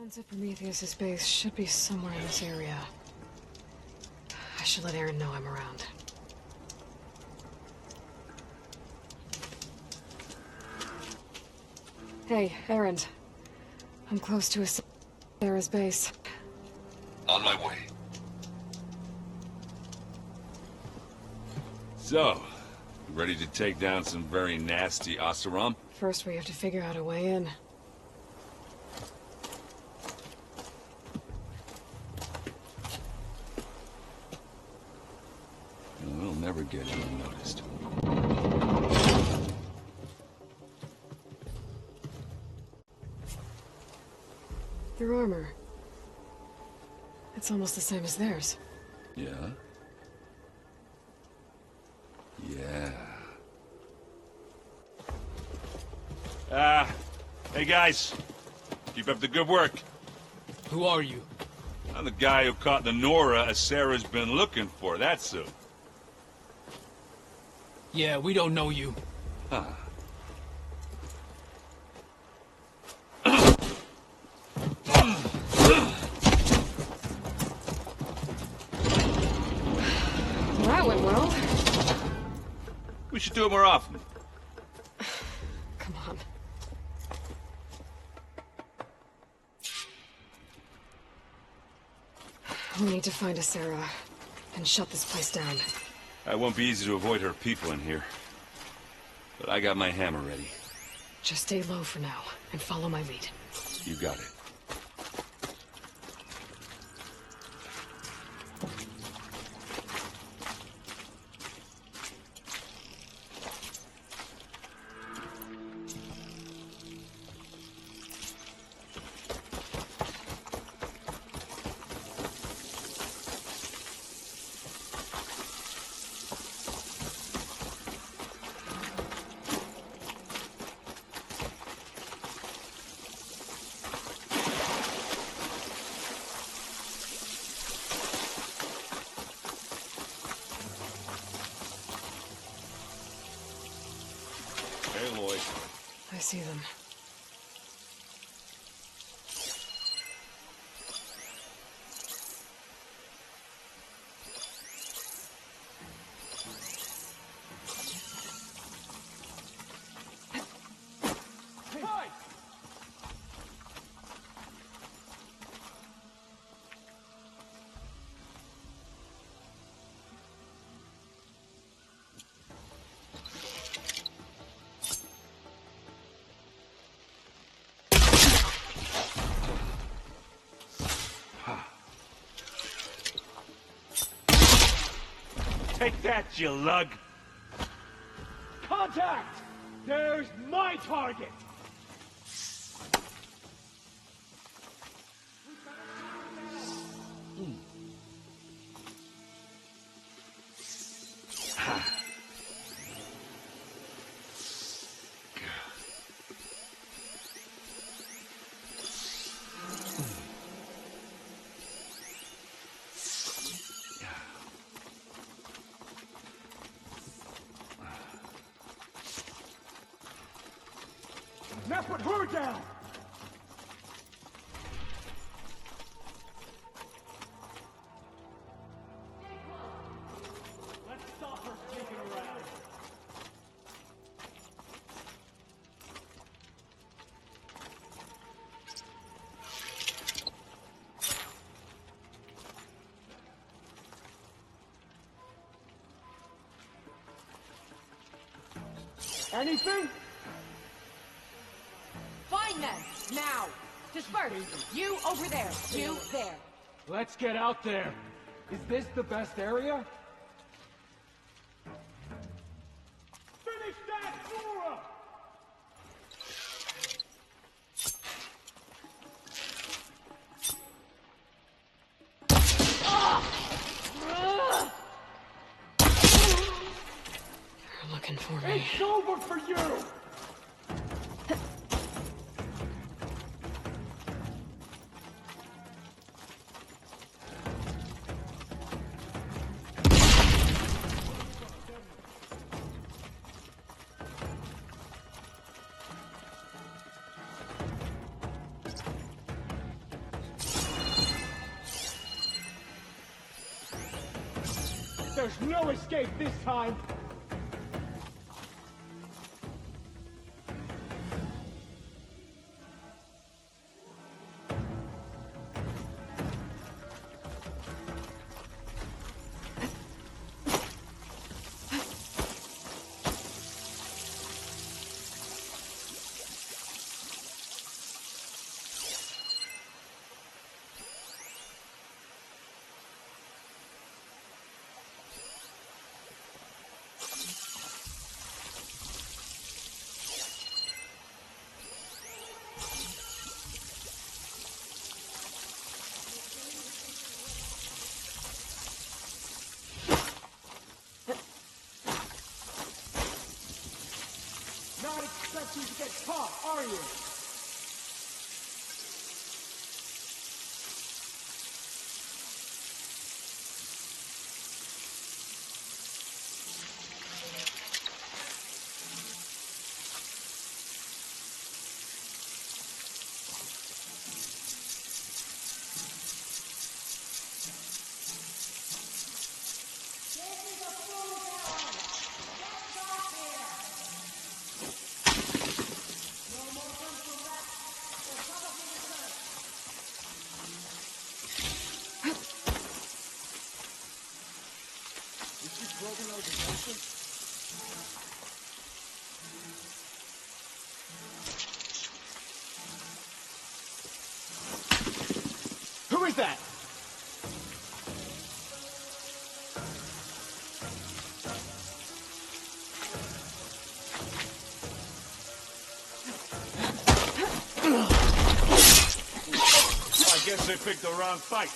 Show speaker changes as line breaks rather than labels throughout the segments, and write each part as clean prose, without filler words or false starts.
Sense of Prometheus's base should be somewhere in this area. I should let Aaron know I'm around. Hey, Aaron. I'm close to Sarah's base.
On my way.
So, you ready to take down some very nasty Oseram?
First, we have to figure out a way in.
We'll never get unnoticed.
Their armor. It's almost the same as theirs.
Yeah? Yeah. Hey guys. Keep up the good work.
Who are you?
I'm the guy who caught the Nora Sarah's been looking for, that's who.
Yeah, we don't know you.
Huh.
That went well.
We should do it more often.
Come on. We need to find a Sarah and shut this place down.
It won't be easy to avoid her people in here. But I got my hammer ready.
Just stay low for now and follow my lead.
You got it. Aloy.
I see them.
Take that, you lug!
Contact! There's my target! Now put her down! Let's stop her sneaking around. Anything?
Find them! Now! Disperse! You over there! You there!
Let's get out there. Is this the best area? Finish that, Nora!
They're looking for me.
It's over for you! There's no escape this time! Not expecting to get caught, are you? Who is that?
I guess they picked the wrong fight.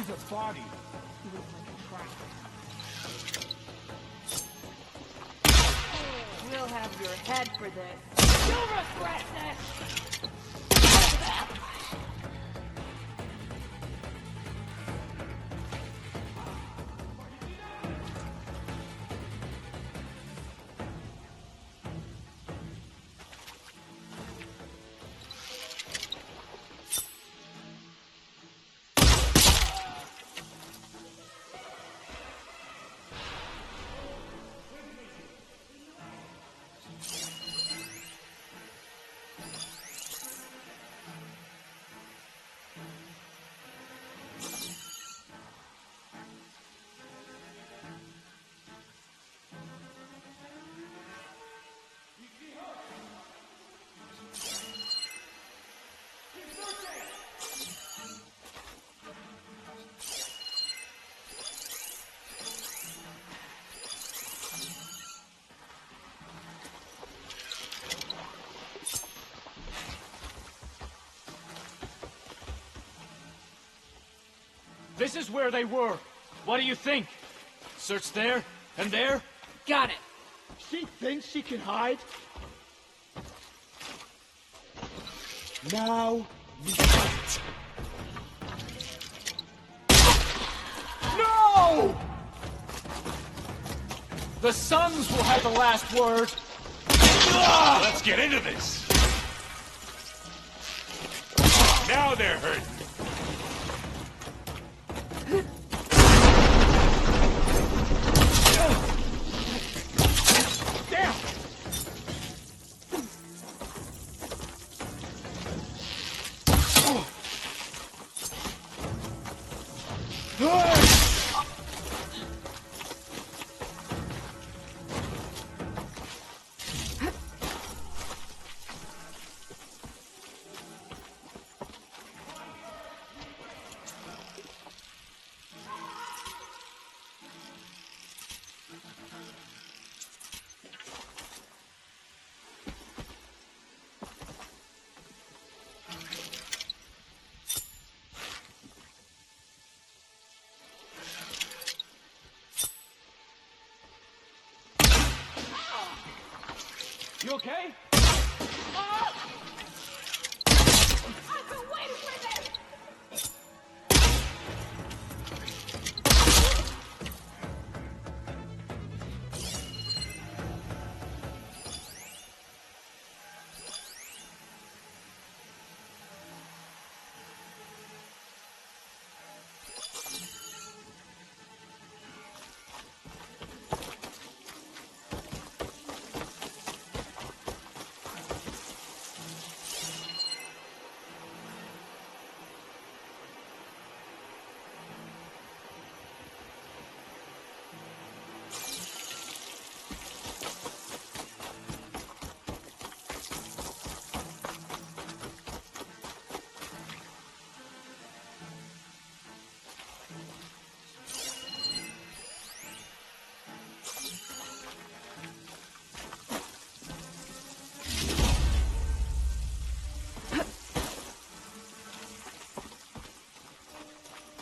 Where's the body?
He looks like a crack. We'll have your head for this. You'll regret this!
This is where they were. What do you think? Search there and there?
Got it!
She thinks she can hide? Now we fight. No! The Sons will have the last word.
Let's get into this! Now they're hurting.
Damn! You okay?
I've been waiting for this!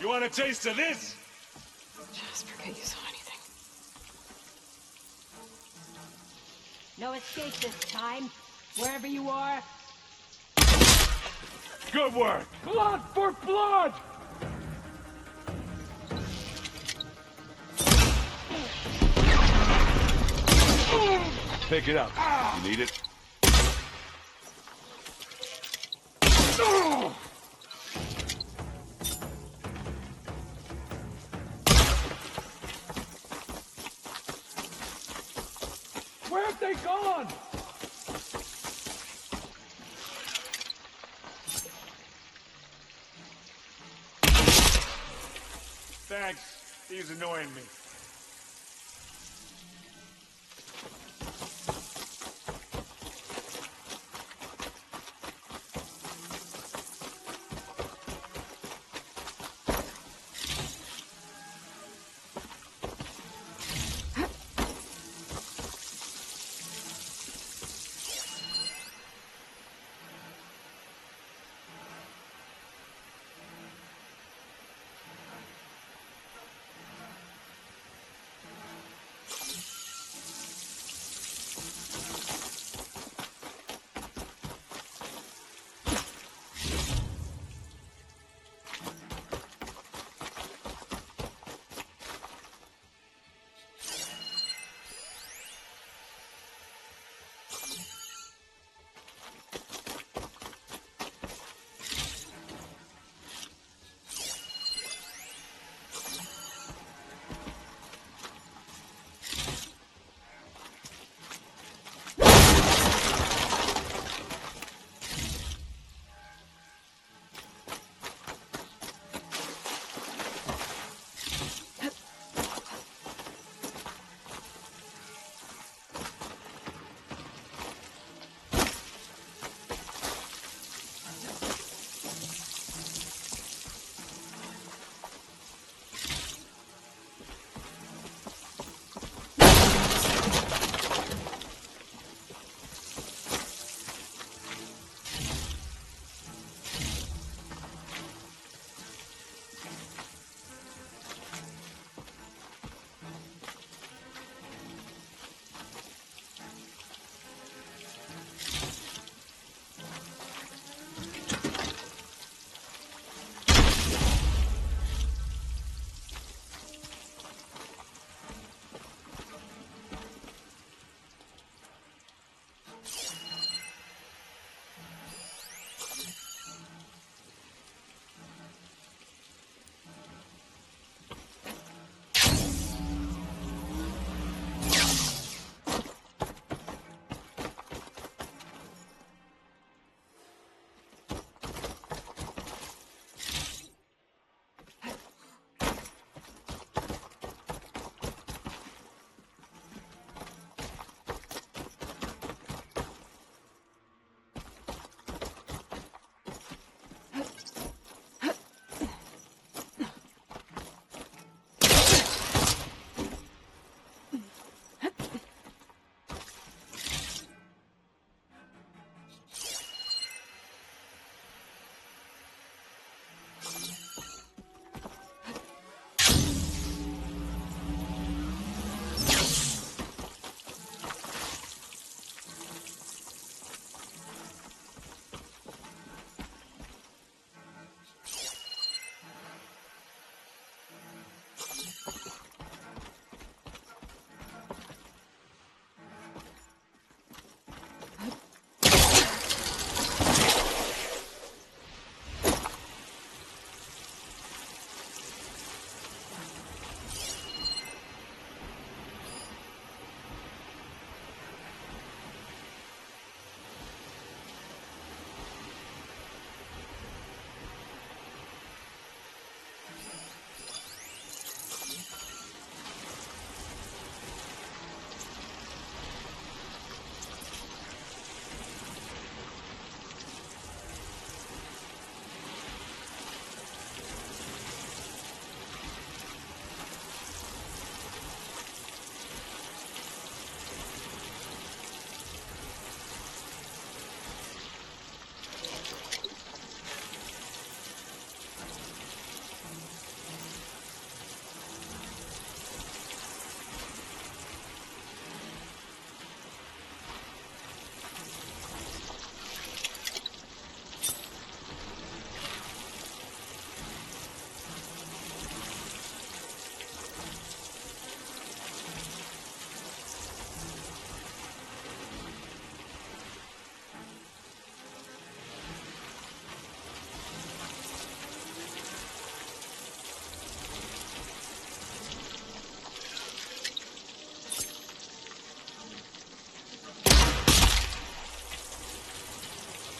You want a taste of this?
Just forget you saw anything.
No escape this time. Wherever you are,
Good work!
Blood for blood!
Pick it up. You need it?
Where have they gone?
Thanks. He's annoying me.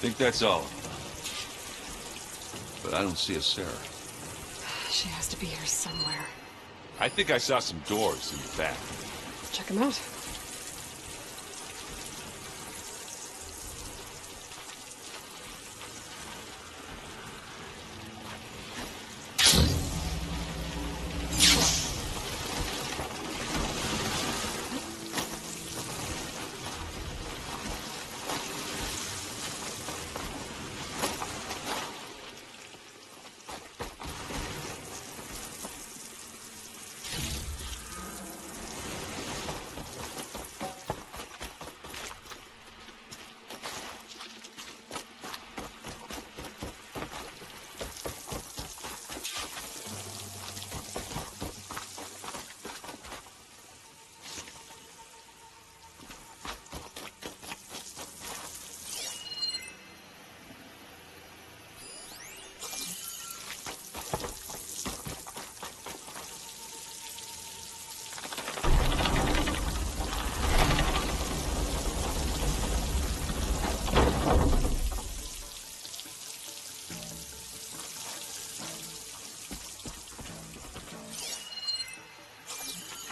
Think that's all of them. But I don't see a Sarah.
She has to be here somewhere.
I think I saw some doors in the back.
Check them out.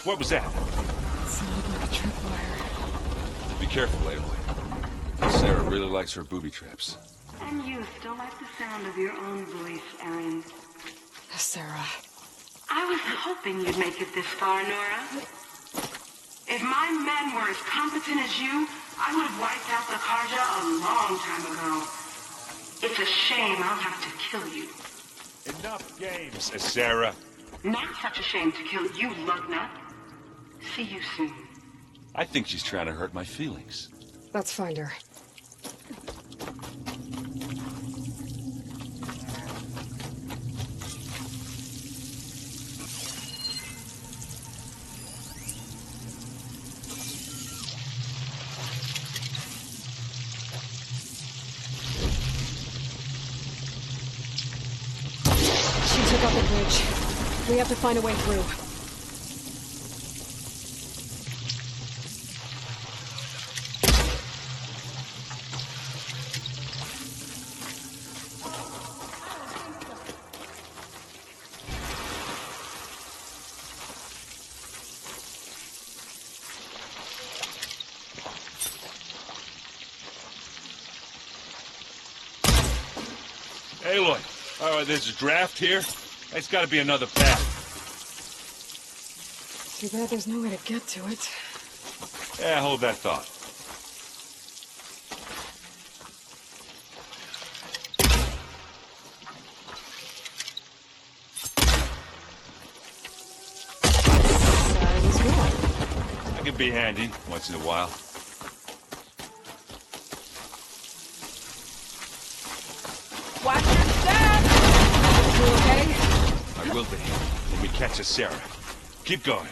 What was that?
Sounded like a tripwire.
Be careful, Aloy. Sarah really likes her booby traps.
And you still like the sound of your own voice, Erin.
Sarah.
I was hoping you'd make it this far, Nora. If my men were as competent as you, I would have wiped out the Karja a long time ago. It's a shame I'll have to kill you.
Enough games, Sarah.
Not such a shame to kill you, lugnut. See you soon.
I think she's trying to hurt my feelings.
Let's find her. She took out the bridge. We have to find a way through.
Aloy, all right, there's a draft here. There's got to be another path.
Too bad there's no way to get to it.
Yeah, hold that thought.
Side as well.
I can be handy once in a while.
Watch your step!
You okay?
I will be when we catch a Sarah. Keep going.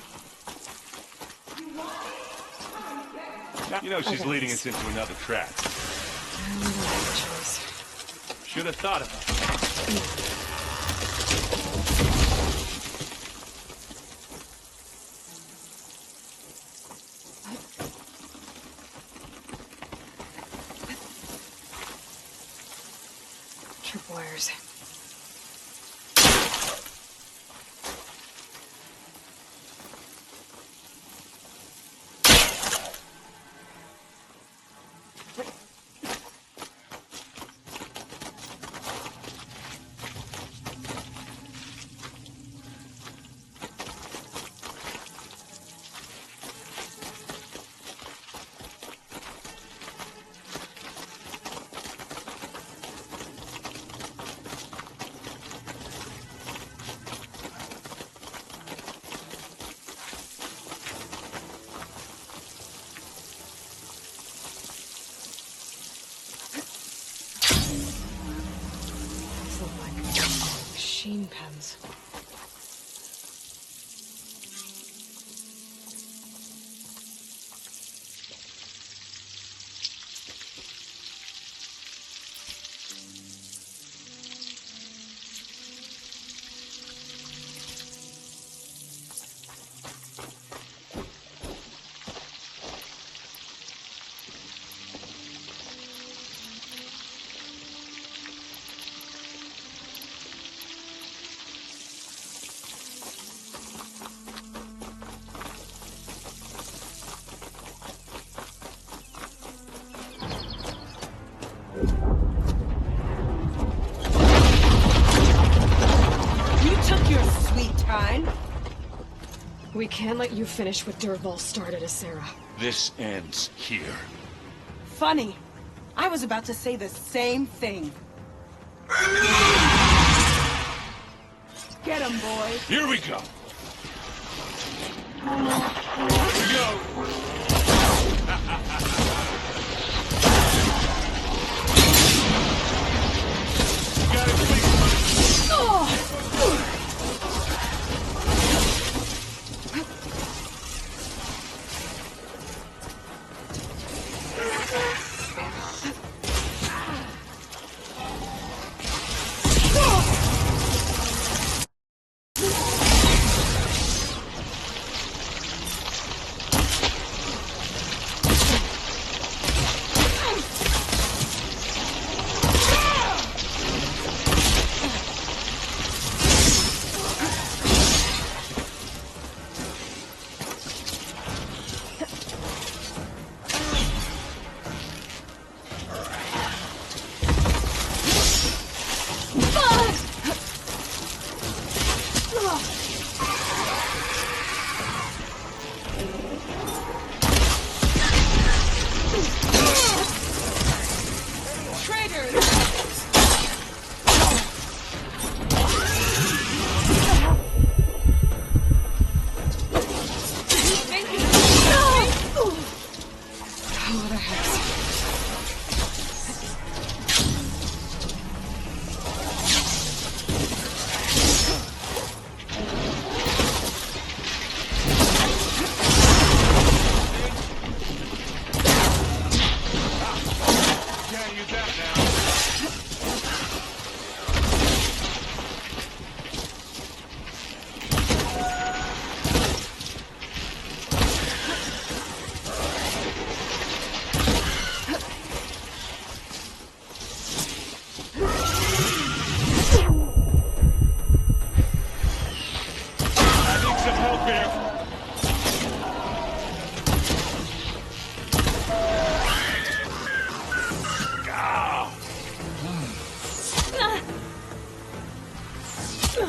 You know she's
Okay.
leading us into another trap.
I don't have a choice.
Should have thought of it.
Tripwires. These look like machine pens. We can't let you finish what Dervahl started, Asera.
This ends here.
Funny. I was about to say the same thing. Get him, boy.
Here we go. Here we go. Got it, please.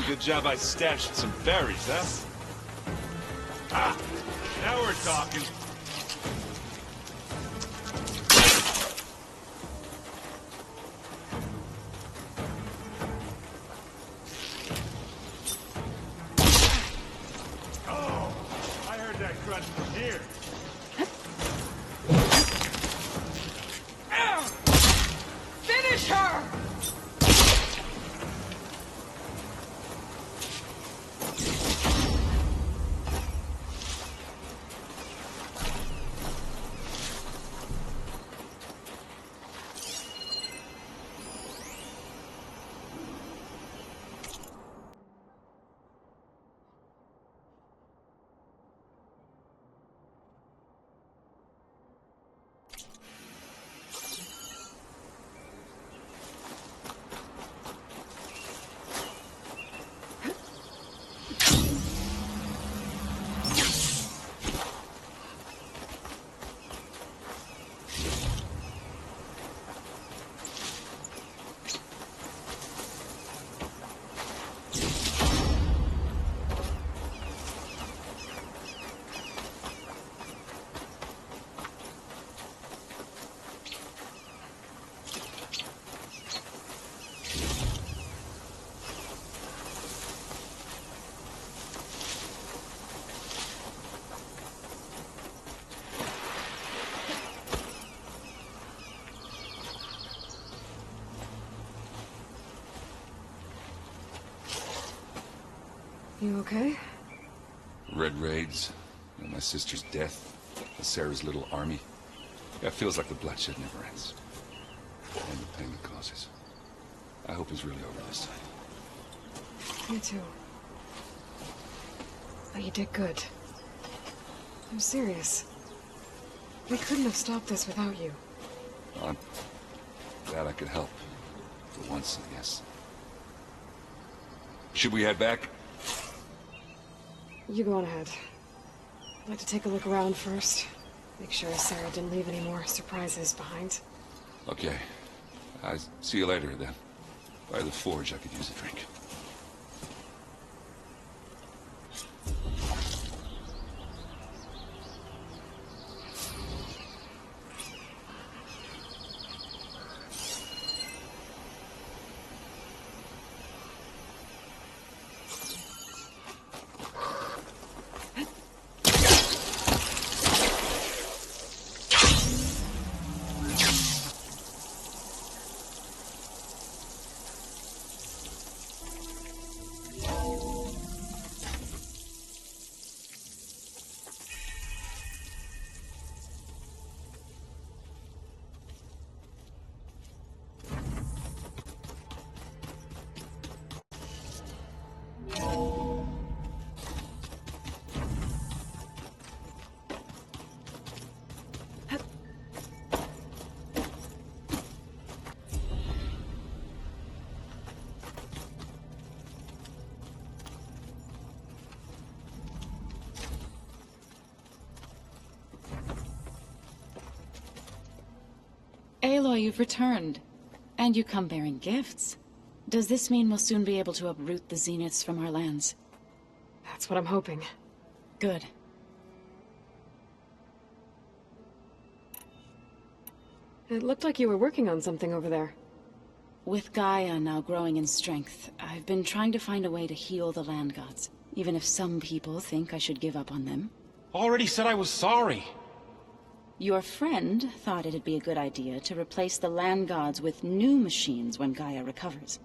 Good job I stashed some berries, huh? Ah, now we're talking. Oh, I heard that crunch from here.
Finish her!
You okay?
Red raids, and my sister's death, Sarah's little army. Yeah, it feels like the bloodshed never ends. And the pain it causes. I hope it's really over this time.
Me too. But you did good. I'm serious. We couldn't have stopped this without you.
I'm glad I could help. For once, I guess. Should we head back?
You go on ahead. I'd like to take a look around first. Make sure Sarah didn't leave any more surprises behind.
Okay. I'll see you later, then. By the forge, I could use a drink.
Aloy, you've returned. And you come bearing gifts. Does this mean we'll soon be able to uproot the zeniths from our lands?
That's what I'm hoping.
Good.
It looked like you were working on something over there.
With Gaia now growing in strength, I've been trying to find a way to heal the land gods, even if some people think I should give up on them.
Already said I was sorry.
Your friend thought it'd be a good idea to replace the land gods with new machines when Gaia recovers.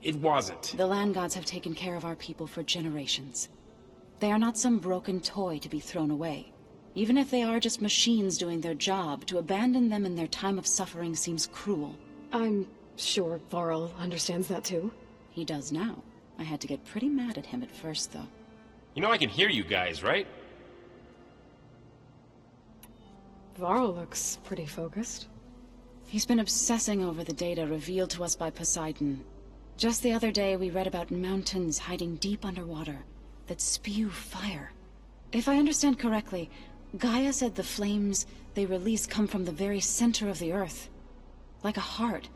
It wasn't.
The land gods have taken care of our people for generations. They are not some broken toy to be thrown away. Even if they are just machines doing their job, to abandon them in their time of suffering seems cruel.
I'm sure Varl understands that too.
He does now. I had to get pretty mad at him at first, though.
You know I can hear you guys, right?
Varl looks pretty focused.
He's been obsessing over the data revealed to us by Poseidon. Just the other day, we read about mountains hiding deep underwater that spew fire. If I understand correctly, Gaia said the flames they release come from the very center of the earth. Like a heart,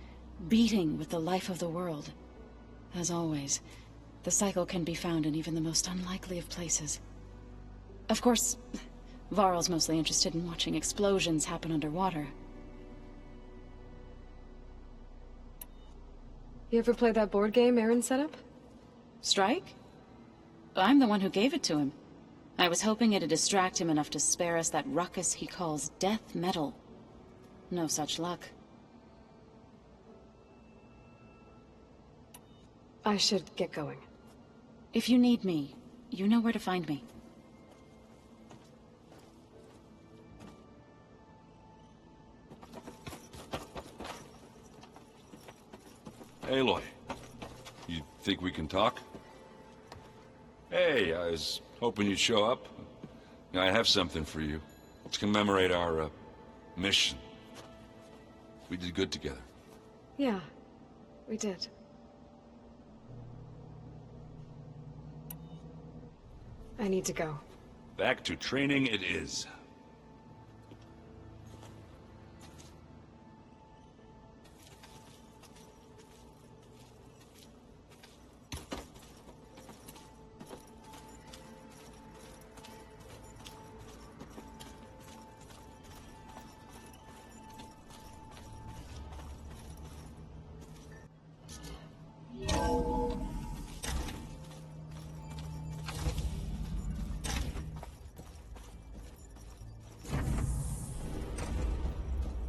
beating with the life of the world. As always, the cycle can be found in even the most unlikely of places. Of course, Varl's mostly interested in watching explosions happen underwater.
You ever play that board game Aaron set up?
Strike? I'm the one who gave it to him. I was hoping it'd distract him enough to spare us that ruckus he calls death metal. No such luck.
I should get going.
If you need me, you know where to find me.
Aloy, you think we can talk? Hey, I was hoping you'd show up. I have something for you. To commemorate our, mission. We did good together.
Yeah, we did. I need to go.
Back to training it is.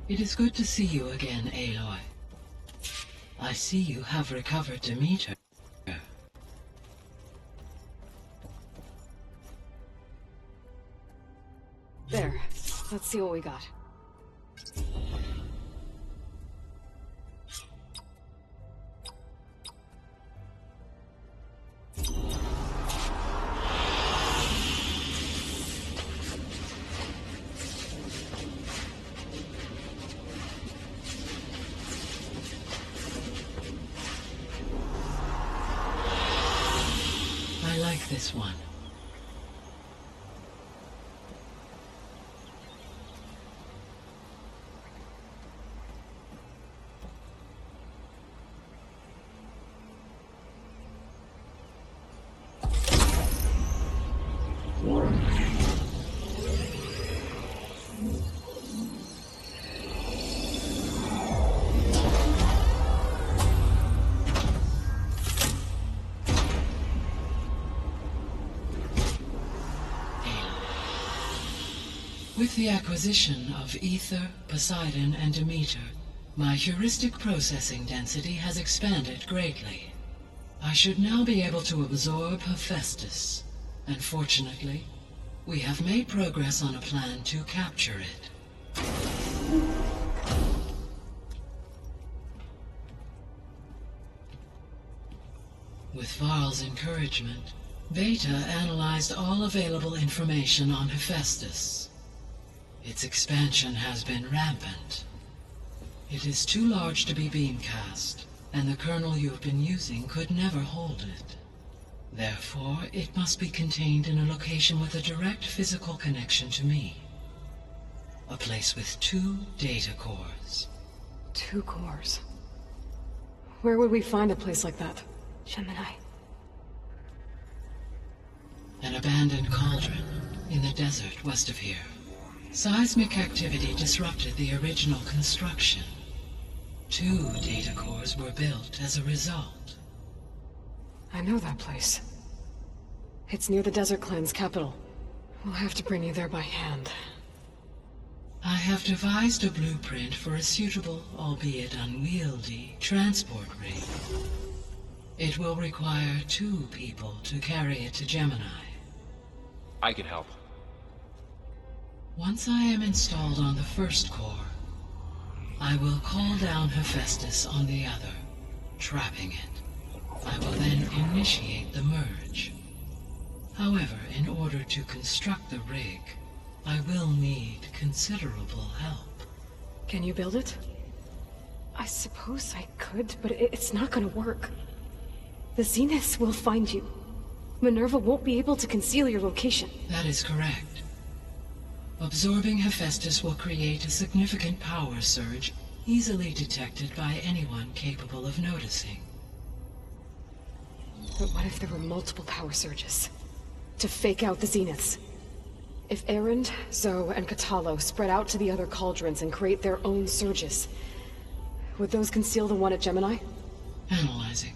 It is good to see you again, Aloy. I see you have recovered Demeter.
There. Let's see what we got.
I like this one. With the acquisition of Ether, Poseidon, and Demeter, my heuristic processing density has expanded greatly. I should now be able to absorb Hephaestus, and fortunately, we have made progress on a plan to capture it. With Varl's encouragement, Beta analyzed all available information on Hephaestus. Its expansion has been rampant. It is too large to be beamcast, and the kernel you've been using could never hold it. Therefore, it must be contained in a location with a direct physical connection to me. A place with 2 data cores.
2 cores. Where would we find a place like that?
Gemini.
An abandoned cauldron in the desert west of here. Seismic activity disrupted the original construction. 2 data cores were built as a result.
I know that place. It's near the Desert Clan's capital. We'll have to bring you there by hand.
I have devised a blueprint for a suitable, albeit unwieldy, transport rig. It will require 2 people to carry it to Gemini.
I can help.
Once I am installed on the first core, I will call down Hephaestus on the other, trapping it. I will then initiate the merge. However, in order to construct the rig, I will need considerable help.
Can you build it? I suppose I could, but it's not gonna work. The Zeniths will find you. Minerva won't be able to conceal your location.
That is correct. Absorbing Hephaestus will create a significant power surge, easily detected by anyone capable of noticing.
But what if there were multiple power surges? To fake out the Zeniths? If Erend, Zoe, and Katalo spread out to the other cauldrons and create their own surges, would those conceal the one at Gemini?
Analyzing.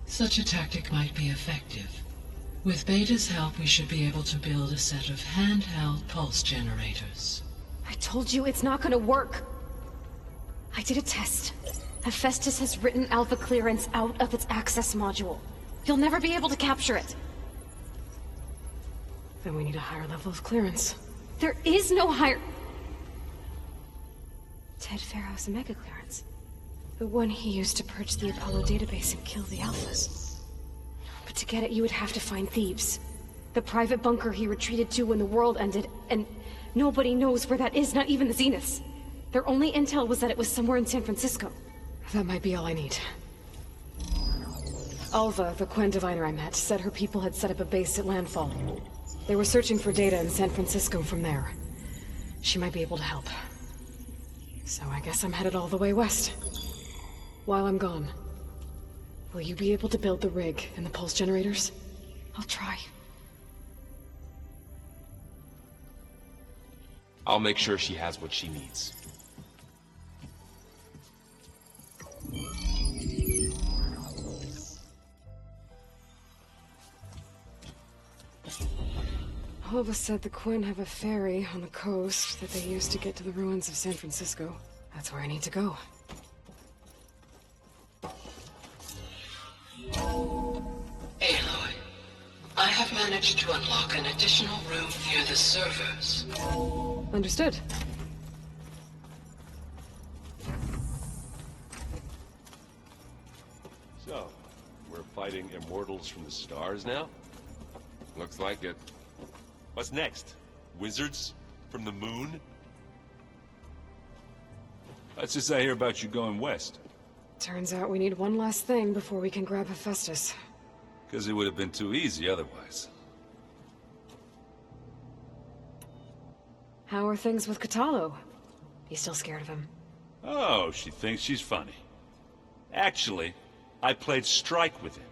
Such a tactic might be effective. With Beta's help, we should be able to build a set of handheld pulse generators.
I told you it's not gonna work. I did a test. Hephaestus has written Alpha clearance out of its access module. You'll never be able to capture it. Then we need a higher level of clearance. There is no higher... Ted Pharaoh's Omega clearance. The one he used to purge the Apollo database and kill the Alphas. But to get it, you would have to find Thebes. The private bunker he retreated to when the world ended, and nobody knows where that is, not even the Zeniths. Their only intel was that it was somewhere in San Francisco. That might be all I need. Alva, the Quen diviner I met, said her people had set up a base at landfall. They were searching for data in San Francisco from there. She might be able to help. So I guess I'm headed all the way west. While I'm gone, will you be able to build the rig and the pulse generators? I'll try.
I'll make sure she has what she needs.
Alva said the Quen have a ferry on the coast that they use to get to the ruins of San Francisco. That's where I need to go.
Aloy, I have managed to unlock an additional room near the servers.
Understood.
So, we're fighting immortals from the stars now?
Looks like it.
What's next? Wizards? From the moon?
Let's just say hear about you going west.
Turns out we need one last thing before we can grab Hephaestus.
Because it would have been too easy otherwise.
How are things with Katalo? You still scared of him?
Oh, she thinks she's funny. Actually, I played strike with him.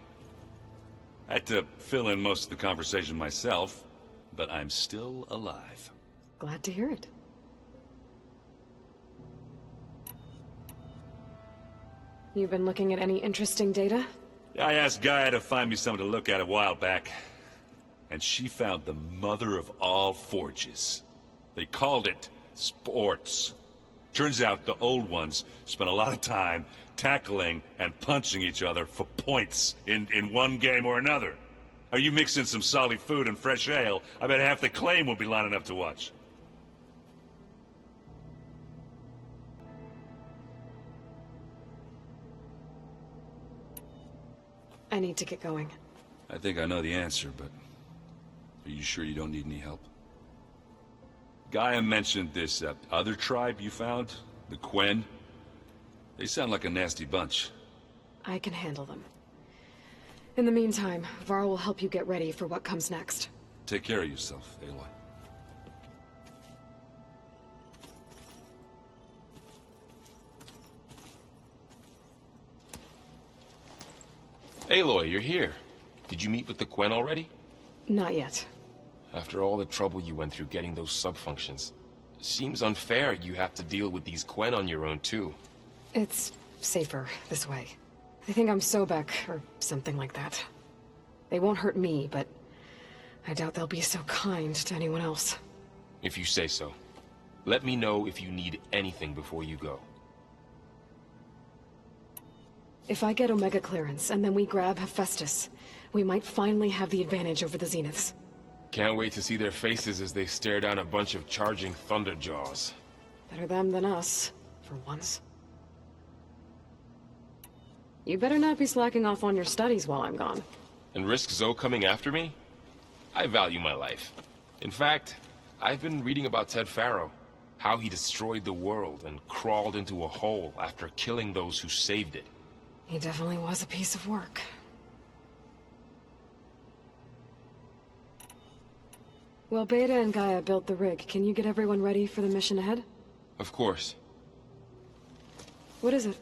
I had to fill in most of the conversation myself, but I'm still alive.
Glad to hear it. You been looking at any interesting data?
I asked Gaia to find me something to look at a while back, and she found the mother of all forges. They called it sports. Turns out the old ones spent a lot of time tackling and punching each other for points in one game or another. Are you mixing some solid food and fresh ale? I bet half the claim will be lining up to watch.
I need to get going.
I think I know the answer, but are you sure you don't need any help? Gaia mentioned this other tribe you found, the Quen. They sound like a nasty bunch.
I can handle them. In the meantime, Varl will help you get ready for what comes next.
Take care of yourself, Aloy.
Aloy, you're here. Did you meet with the Quen already?
Not yet.
After all the trouble you went through getting those sub-functions, seems unfair you have to deal with these Quen on your own too.
It's safer this way. They think I'm Sobek, or something like that. They won't hurt me, but I doubt they'll be so kind to anyone else.
If you say so. Let me know if you need anything before you go.
If I get Omega clearance, and then we grab Hephaestus, we might finally have the advantage over the Zeniths.
Can't wait to see their faces as they stare down a bunch of charging Thunderjaws.
Better them than us, for once. You better not be slacking off on your studies while I'm gone.
And risk Zoe coming after me? I value my life. In fact, I've been reading about Ted Faro. How he destroyed the world and crawled into a hole after killing those who saved it.
He definitely was a piece of work. Well, Beta and Gaia built the rig. Can you get everyone ready for the mission ahead?
Of course.
What is it?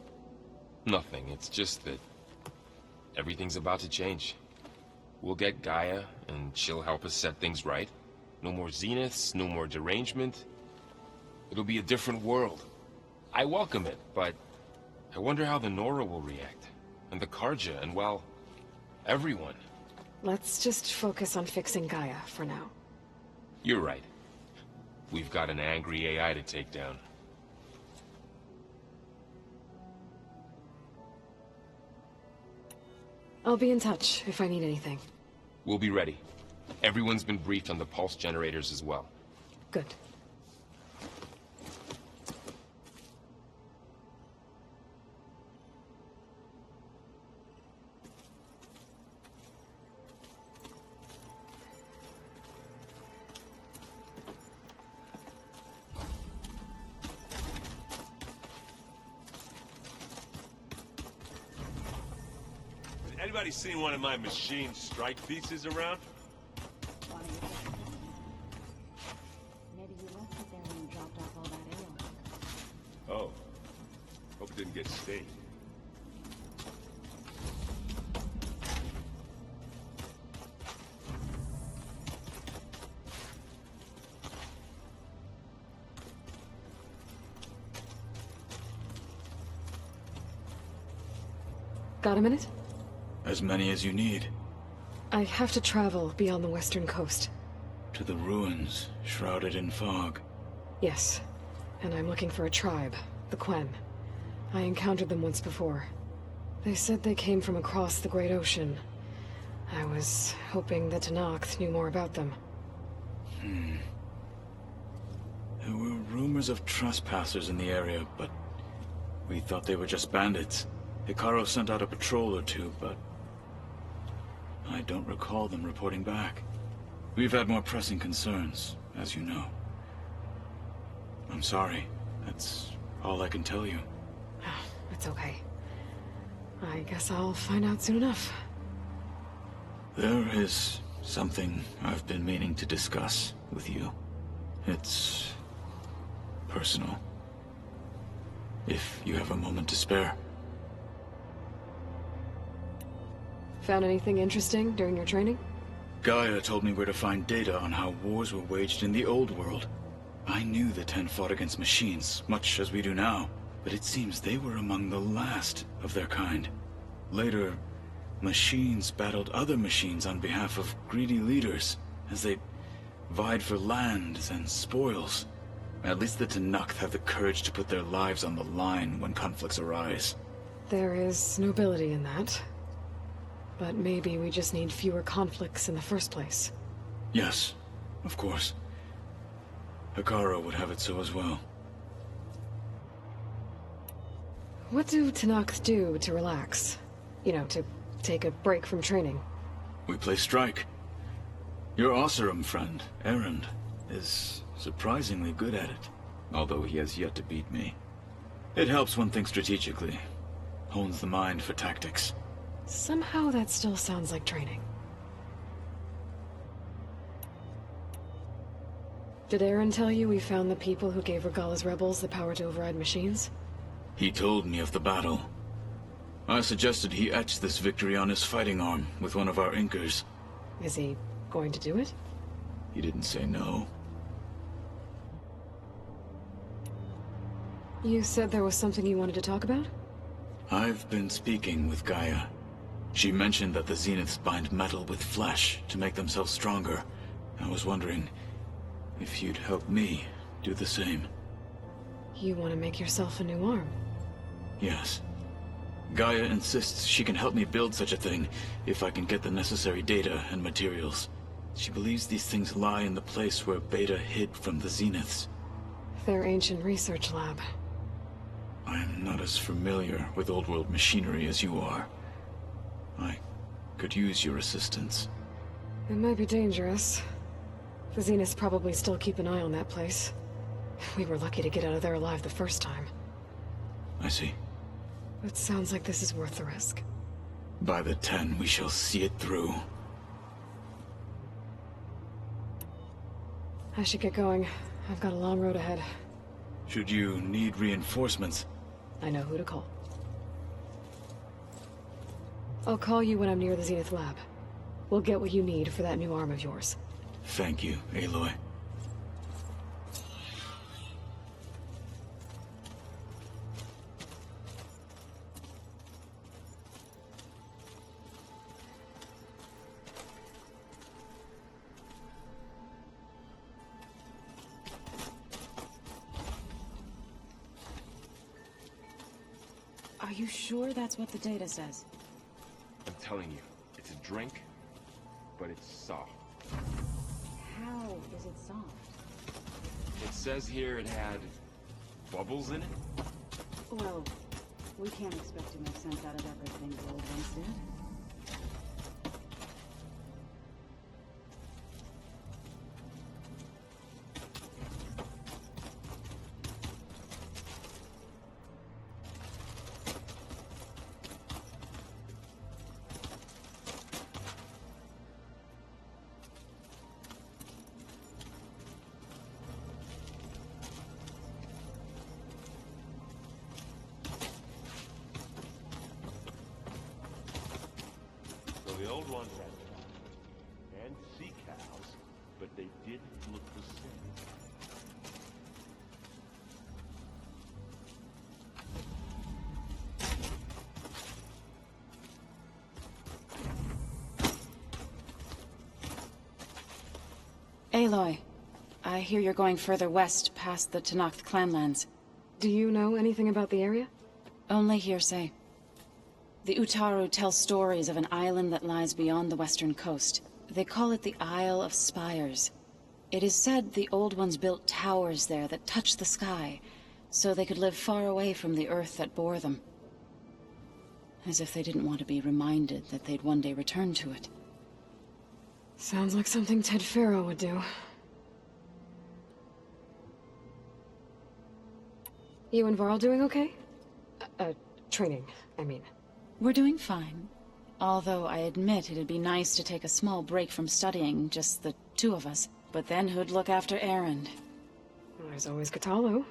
Nothing. It's just that everything's about to change. We'll get Gaia, and she'll help us set things right. No more Zeniths, no more derangement. It'll be a different world. I welcome it, but I wonder how the Nora will react. And the Karja, and well, everyone.
Let's just focus on fixing Gaia for now.
You're right. We've got an angry AI to take down.
I'll be in touch if I need anything.
We'll be ready. Everyone's been briefed on the pulse generators as well.
Good.
Anybody seen one of my machine strike pieces around?
Maybe you left it there when you dropped off all that ale.
Oh. Hope it didn't get stained.
Got a minute?
As many as you need.
I have to travel beyond the western coast.
To the ruins, shrouded in fog.
Yes. And I'm looking for a tribe, the Quen. I encountered them once before. They said they came from across the Great Ocean. I was hoping that Tenakth knew more about them.
There were rumors of trespassers in the area, but we thought they were just bandits. Hikaru sent out a patrol or two, but I don't recall them reporting back. We've had more pressing concerns, as you know. I'm sorry. That's all I can tell you.
It's okay. I guess I'll find out soon enough.
There is something I've been meaning to discuss with you. It's personal. If you have a moment to spare.
Found anything interesting during your training?
Gaia told me where to find data on how wars were waged in the old world. I knew the Ten fought against machines, much as we do now, but it seems they were among the last of their kind. Later, machines battled other machines on behalf of greedy leaders, as they vied for lands and spoils. At least the Tenakth have the courage to put their lives on the line when conflicts arise.
There is nobility in that. But maybe we just need fewer conflicts in the first place.
Yes, of course. Hikaru would have it so as well.
What do Tenakth do to relax? You know, to take a break from training?
We play strike. Your Oseram friend, Erend, is surprisingly good at it, although he has yet to beat me. It helps one think strategically, hones the mind for tactics.
Somehow that still sounds like training. Did Aaron tell you we found the people who gave Regala's rebels the power to override machines?
He told me of the battle. I suggested he etch this victory on his fighting arm with one of our inkers.
Is he going to do it?
He didn't say no.
You said there was something you wanted to talk about?
I've been speaking with Gaia. She mentioned that the Zeniths bind metal with flesh to make themselves stronger. I was wondering if you'd help me do the same.
You want to make yourself a new arm?
Yes. Gaia insists she can help me build such a thing if I can get the necessary data and materials. She believes these things lie in the place where Beta hid from the Zeniths.
Their ancient research lab.
I am not as familiar with old world machinery as you are. I could use your assistance.
It might be dangerous. The Zeniths probably still keep an eye on that place. We were lucky to get out of there alive the first time.
I see.
It sounds like this is worth the risk.
By the 10, we shall see it through.
I should get going. I've got a long road ahead.
Should you need reinforcements?
I know who to call. I'll call you when I'm near the Zenith lab. We'll get what you need for that new arm of yours.
Thank you, Aloy.
Are you sure that's what the data says?
I'm telling you, it's a drink, but it's soft.
How is it soft?
It says here it had bubbles in it.
Well, we can't expect to make sense out of everything the old ones did.
The old ones had cows and sea cows, but they didn't look the same.
Aloy, I hear you're going further west past the Tenakth clanlands.
Do you know anything about the area?
Only hearsay. The Utaru tell stories of an island that lies beyond the western coast. They call it the Isle of Spires. It is said the Old Ones built towers there that touch the sky, so they could live far away from the earth that bore them. As if they didn't want to be reminded that they'd one day return to it.
Sounds like something Ted Faro would do. You and Varl doing okay? Training, I mean.
We're doing fine. Although I admit it'd be nice to take a small break from studying, just the two of us. But then who'd look after Erend?
There's always Katalo.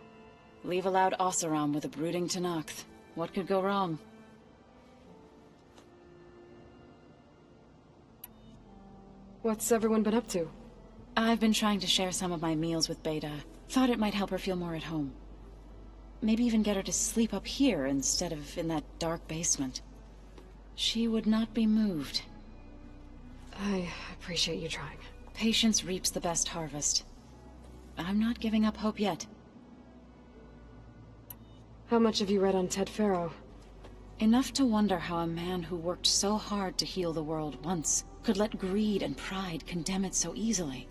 Leave a loud Oseram with a brooding Tenakth. What could go wrong?
What's everyone been up to?
I've been trying to share some of my meals with Beta. Thought it might help her feel more at home. Maybe even get her to sleep up here instead of in that dark basement. She would not be moved.
I appreciate you trying.
Patience reaps the best harvest. I'm not giving up hope yet.
How much have you read on Ted Faro?
Enough to wonder how a man who worked so hard to heal the world once could let greed and pride condemn it so easily.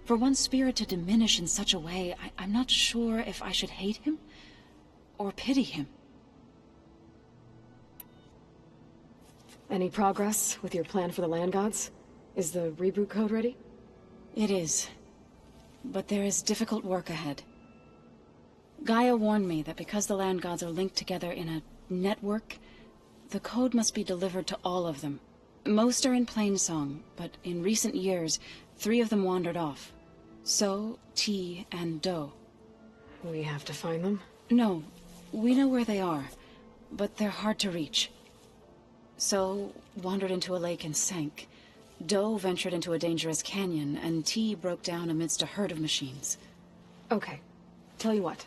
For one spirit to diminish in such a way, I'm not sure if I should hate him or pity him.
Any progress with your plan for the land gods? Is the reboot code ready?
It is. But there is difficult work ahead. Gaia warned me that because the land gods are linked together in a network, the code must be delivered to all of them. Most are in plainsong, but in recent years, 3 of them wandered off. So, Ti, and Do.
We have to find them?
No, we know where they are, but they're hard to reach. So, wandered into a lake and sank. Doe ventured into a dangerous canyon, and T broke down amidst a herd of machines.
Okay. Tell you what.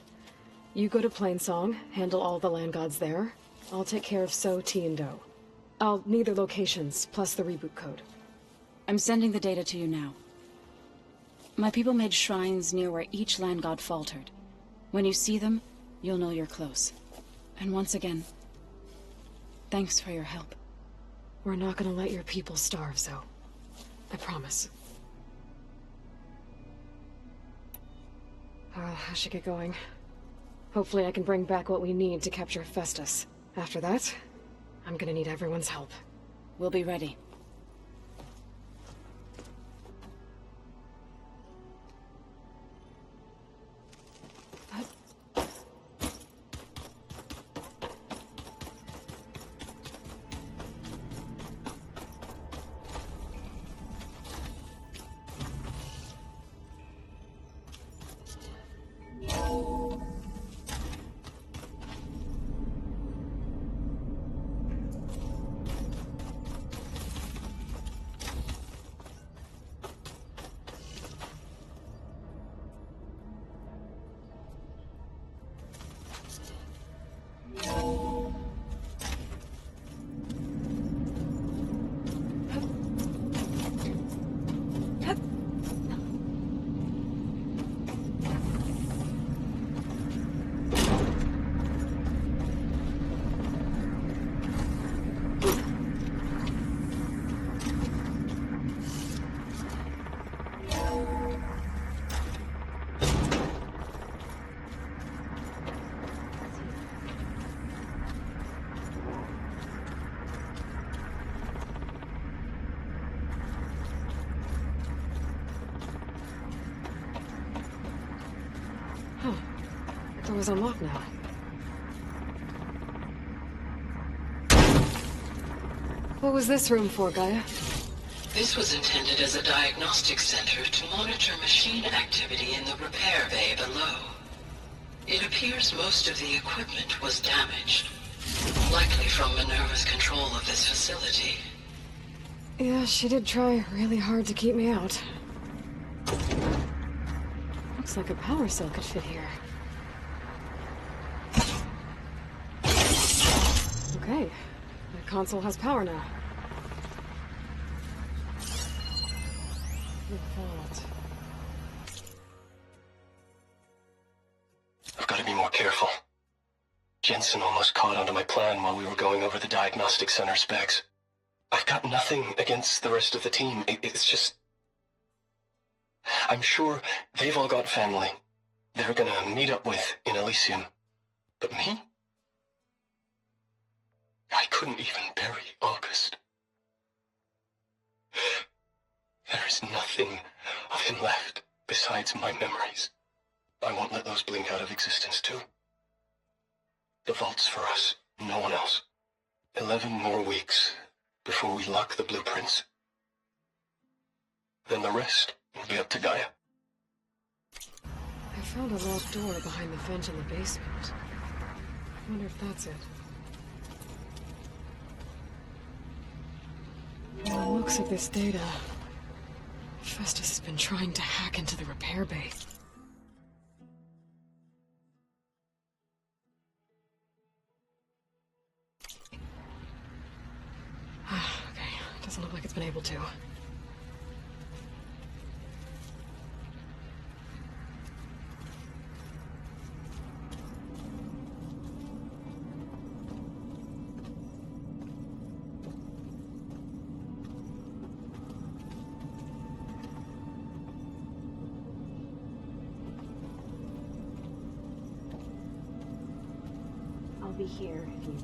You go to Plainsong, handle all the land gods there. I'll take care of So, T, and Doe. I'll need their locations, plus the reboot code.
I'm sending the data to you now. My people made shrines near where each land god faltered. When you see them, you'll know you're close. And once again, thanks for your help.
We're not gonna let your people starve, Zoe. I promise. I should get going. Hopefully I can bring back what we need to capture Festus. After that, I'm gonna need everyone's help.
We'll be ready.
The door's unlocked now. What was this room for, Gaia?
This was intended as a diagnostic center to monitor machine activity in the repair bay below. It appears most of the equipment was damaged, likely from Minerva's control of this facility.
Yeah, she did try really hard to keep me out. Looks like a power cell could fit here. Okay, the console has power now. Good thought.
I've got to be more careful. Jensen almost caught onto my plan while we were going over the diagnostic center specs. I've got nothing against the rest of the team. It's just... I'm sure they've all got family they're gonna meet up with in Elysium. But me? I couldn't even bury August. There is nothing of him left besides my memories. I won't let those blink out of existence too. The vault's for us, no one else. 11 more weeks before we lock the blueprints. Then the rest will be up to Gaia.
I found a locked door behind the vent in the basement. I wonder if that's it. From the looks of this data, Festus has been trying to hack into the repair bay. Okay, doesn't look like it's been able to.
I'll be here if you...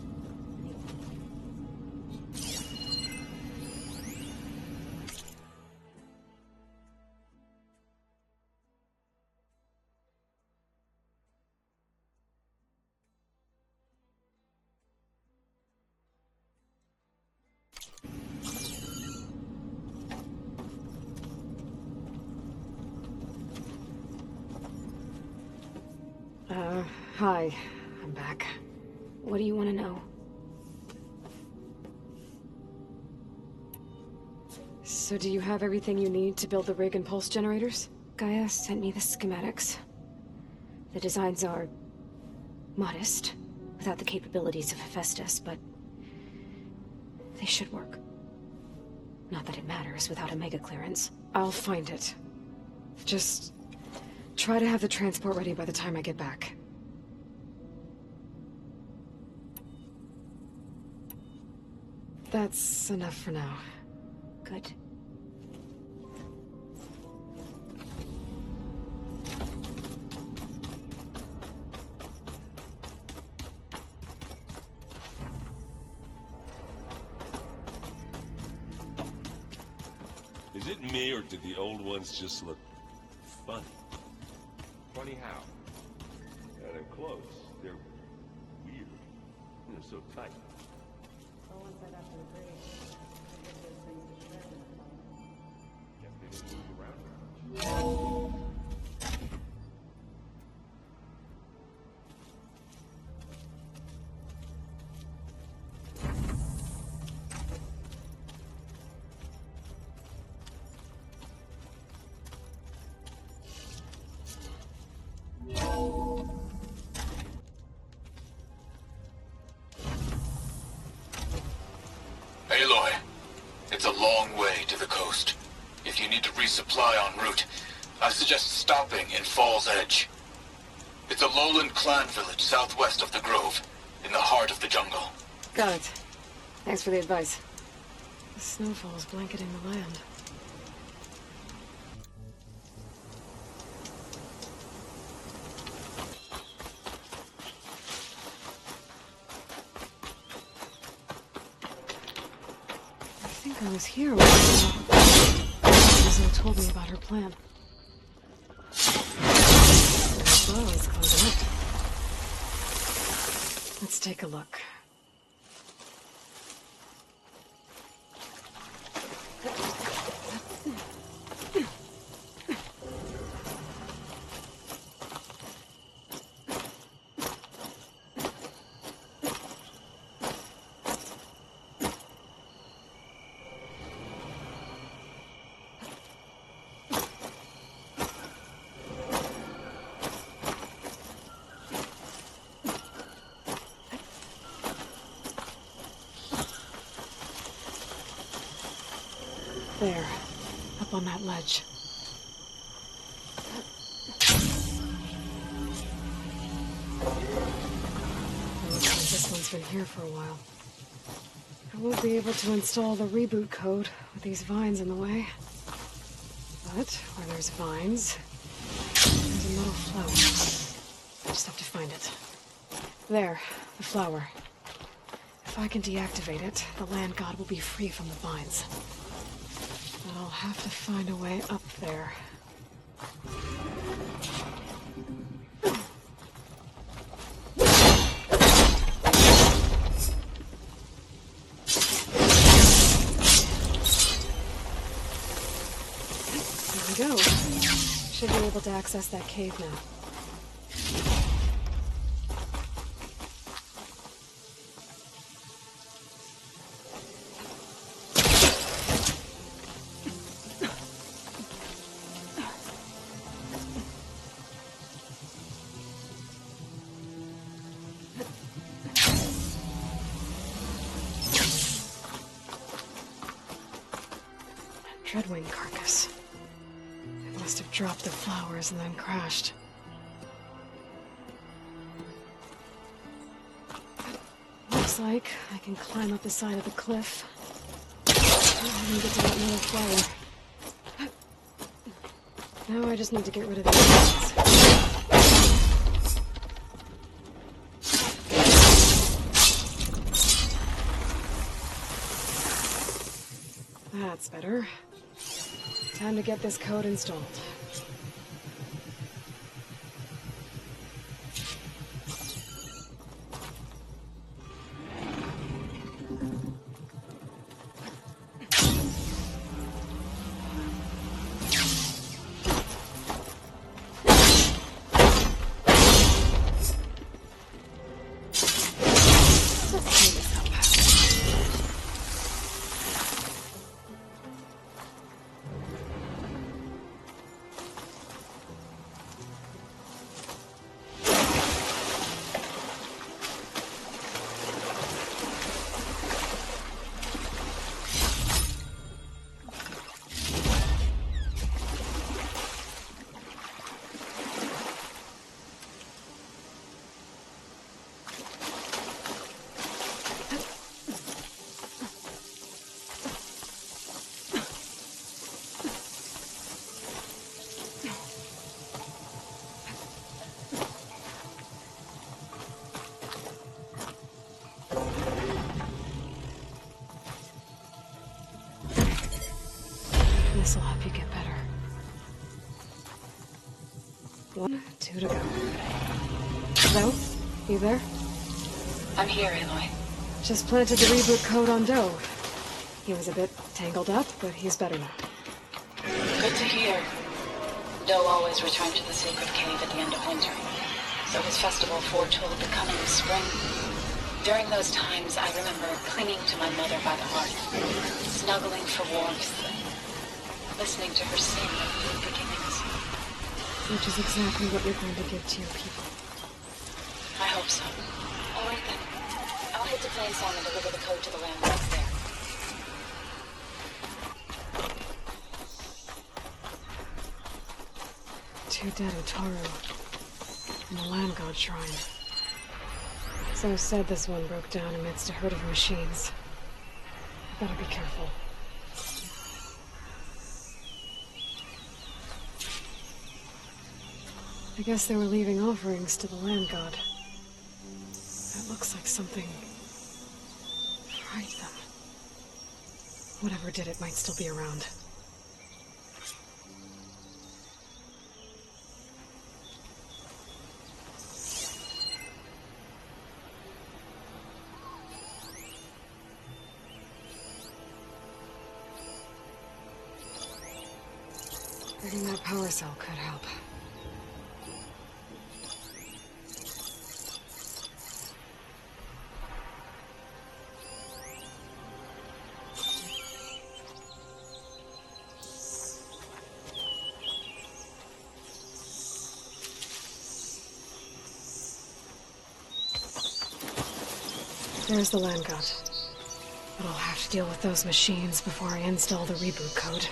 Hi. I'm back.
What do you want to know?
So do you have everything you need to build the rig and pulse generators? Gaia sent me the schematics. The designs are modest, without the capabilities of Hephaestus, but they should work. Not that it matters without a mega clearance. I'll find it. Just try to have the transport ready by the time I get back. That's enough for now. Good.
Is it me, or did the old ones just look funny?
Funny how?
Yeah, they're close. They're weird. They're so tight.
Guess they didn't move around very much.
Aloy, it's a long way to the coast. If you need to resupply en route, I suggest stopping in Fall's Edge. It's a lowland clan village southwest of the Grove, in the heart of the jungle.
Got it. Thanks for the advice. The snowfall's blanketing the land. I think I was here when Rizzo told me about her plan. The bow is closing up. Let's take a look. There, up on that ledge. It looks like this one's been here for a while. I won't be able to install the reboot code with these vines in the way. But where there's vines, there's a metal flower. I just have to find it. There, the flower. If I can deactivate it, the land god will be free from the vines. But I'll have to find a way up there. There we go. Should be able to access that cave now. Dreadwing carcass. It must have dropped the flowers and then crashed. Looks like I can climb up the side of the cliff. And get to that metal flower. Now I just need to get rid of the insects. That's better. Time to get this code installed. Let's clean this up. 1, 2 to go. Doe, you there?
I'm here, Aloy.
Just planted the reboot code on Doe. He was a bit tangled up, but he's better now.
Good to hear. Doe always returned to the sacred cave at the end of winter, so his festival foretold the coming of spring. During those times, I remember clinging to my mother by the heart, snuggling for warmth, and listening to her sing of new beginnings.
Which is exactly what you're going to give to your people.
I hope so. All right then. I'll head to Plainsong and deliver the code to the landmarks there.
Two dead Utaru in the land god shrine. So said this one broke down amidst a herd of machines. I better be careful. I guess they were leaving offerings to the land god. It looks like something fried them. Whatever did it might still be around. Getting that power cell could help. There's the land god. But I'll have to deal with those machines before I install the reboot code.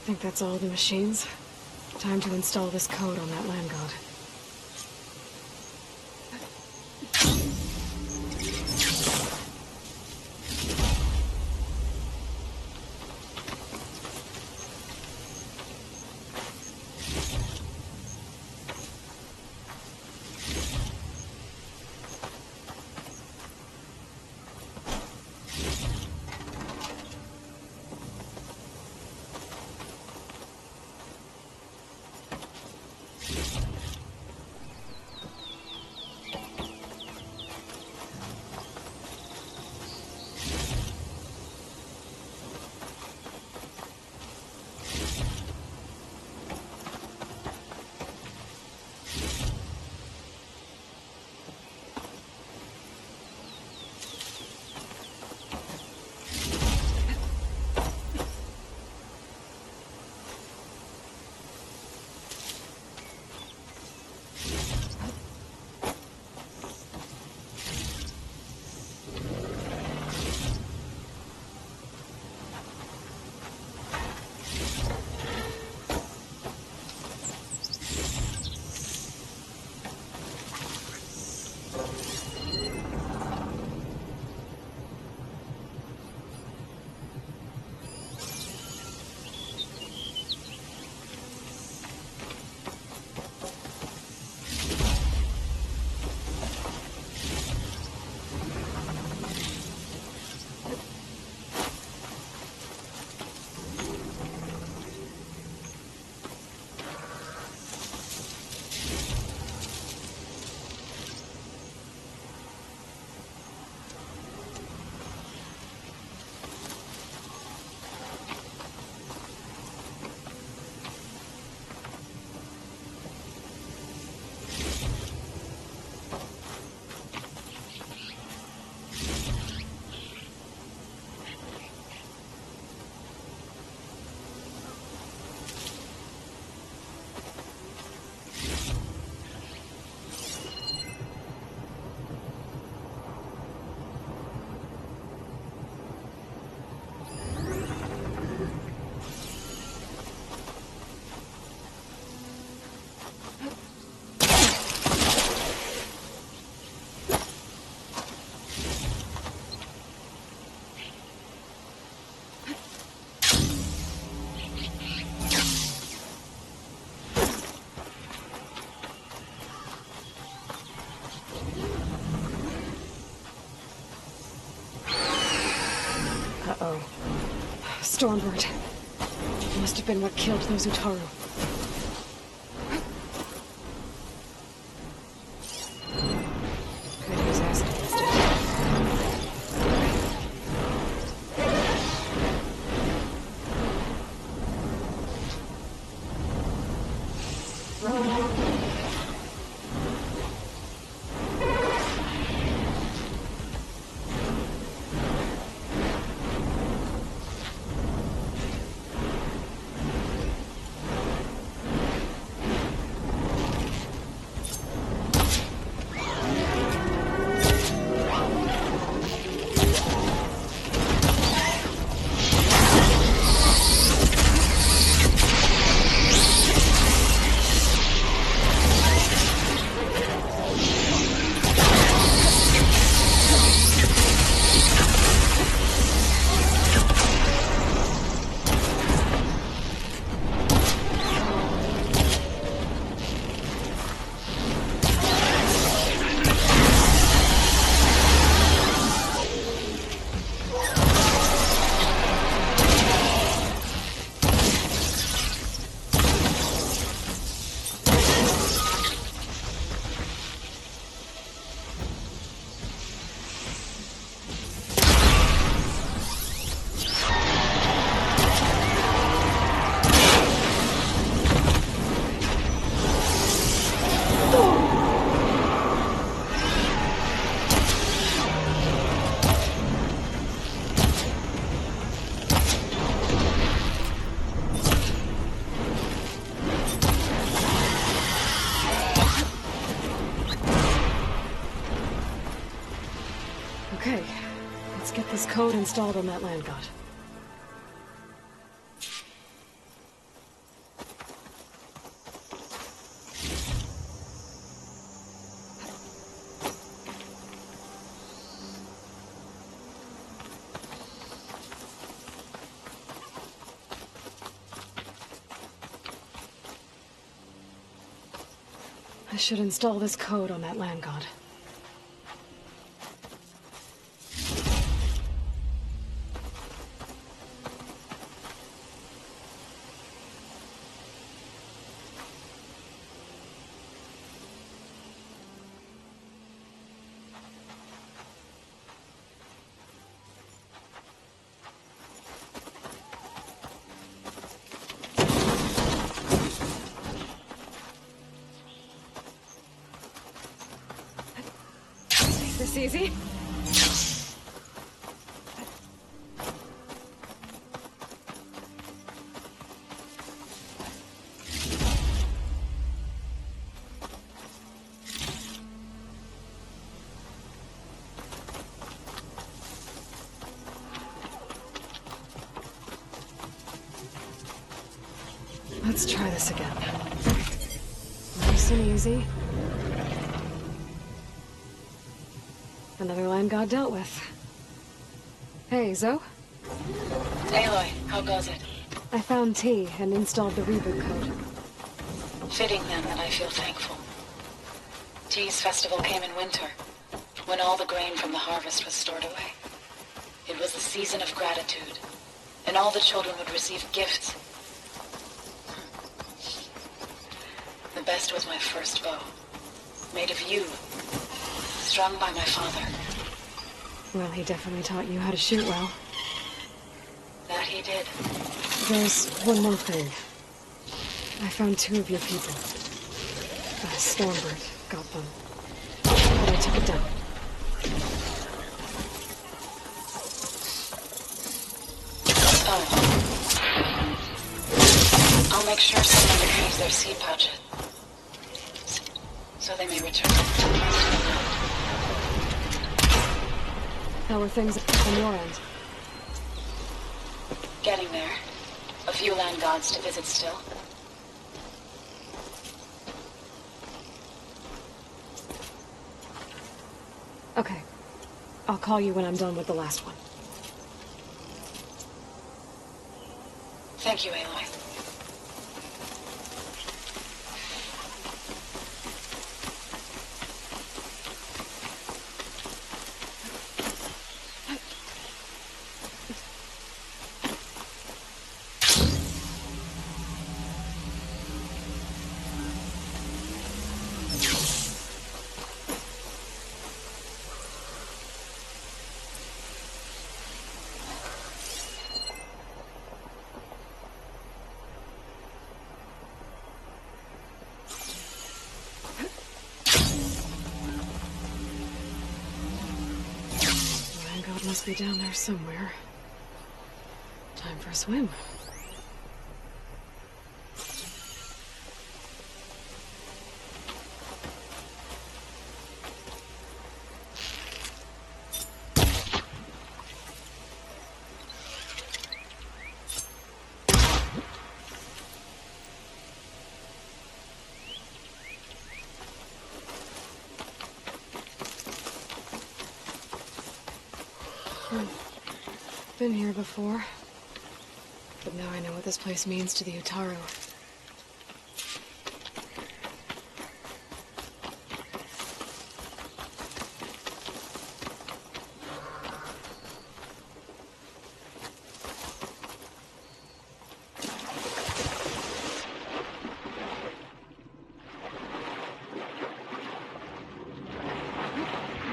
I think that's all the machines. Time to install this code on that land god. Stormbird. Must have been what killed those Utaru. Could use acid instead. Okay, let's get this code installed on that land god. I should install this code on that land god. This easy? Let's try this again. Nice and easy. Another land god dealt with. Hey, Zoe?
Aloy, how goes it?
I found T and installed the reboot code.
Fitting then that I feel thankful. T's festival came in winter, when all the grain from the harvest was stored away. It was the season of gratitude, and all the children would receive gifts. The best was my first bow, made of yew, strung by my father.
Well, he definitely taught you how to shoot well.
That he did.
There's one more thing. I found 2 of your people. Stormbird got them. But I took it down.
Oh. I'll make sure someone retrieves their seed pouches, so they may return.
How are things on your end?
Getting there. A few land gods to visit still.
Okay. I'll call you when I'm done with the last one.
Thank you, Aloy.
god must be down there somewhere. Time for a swim. Been here before, but now I know what this place means to the Utaru.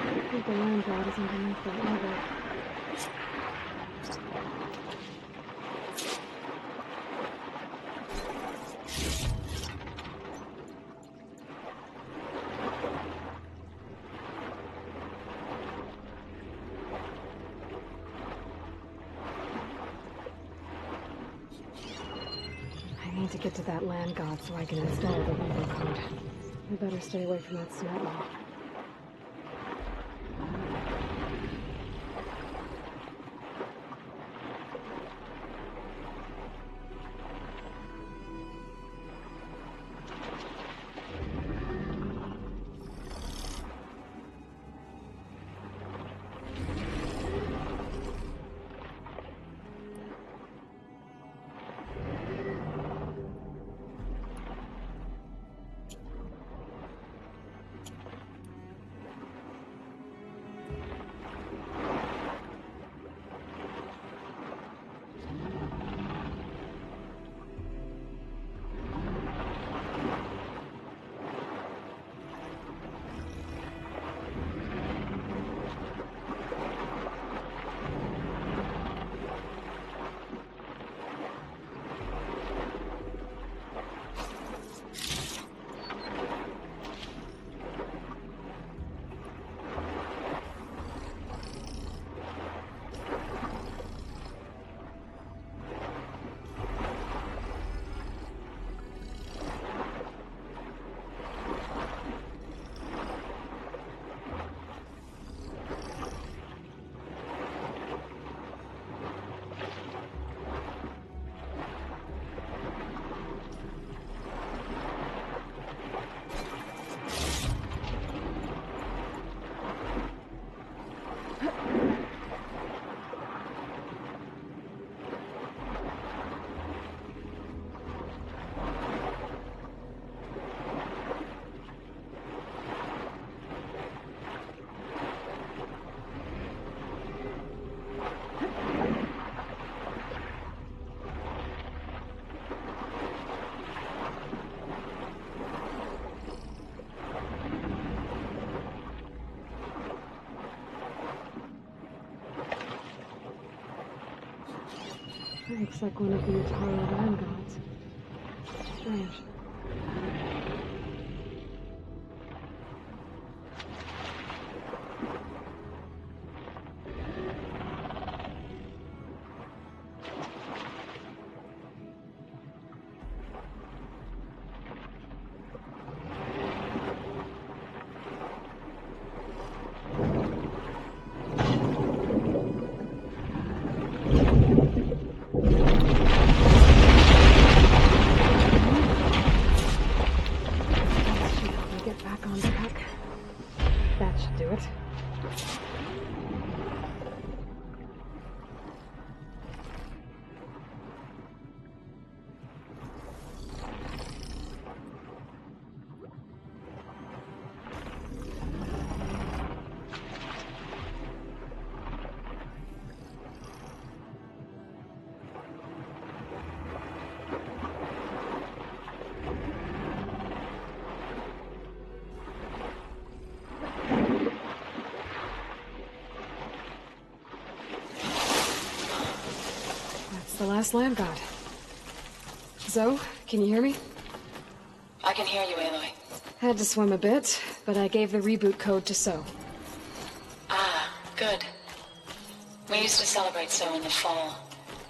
I think the land god is underneath that level. To get to that land god so I can install the legal code. I better stay away from that snapper. Looks like one of the Utaru land gods. Strange. The last land god. Zo, can you hear me?
I can hear you, Aloy.
Had to swim a bit, but I gave the reboot code to So.
Ah, good. We used to celebrate so in the fall,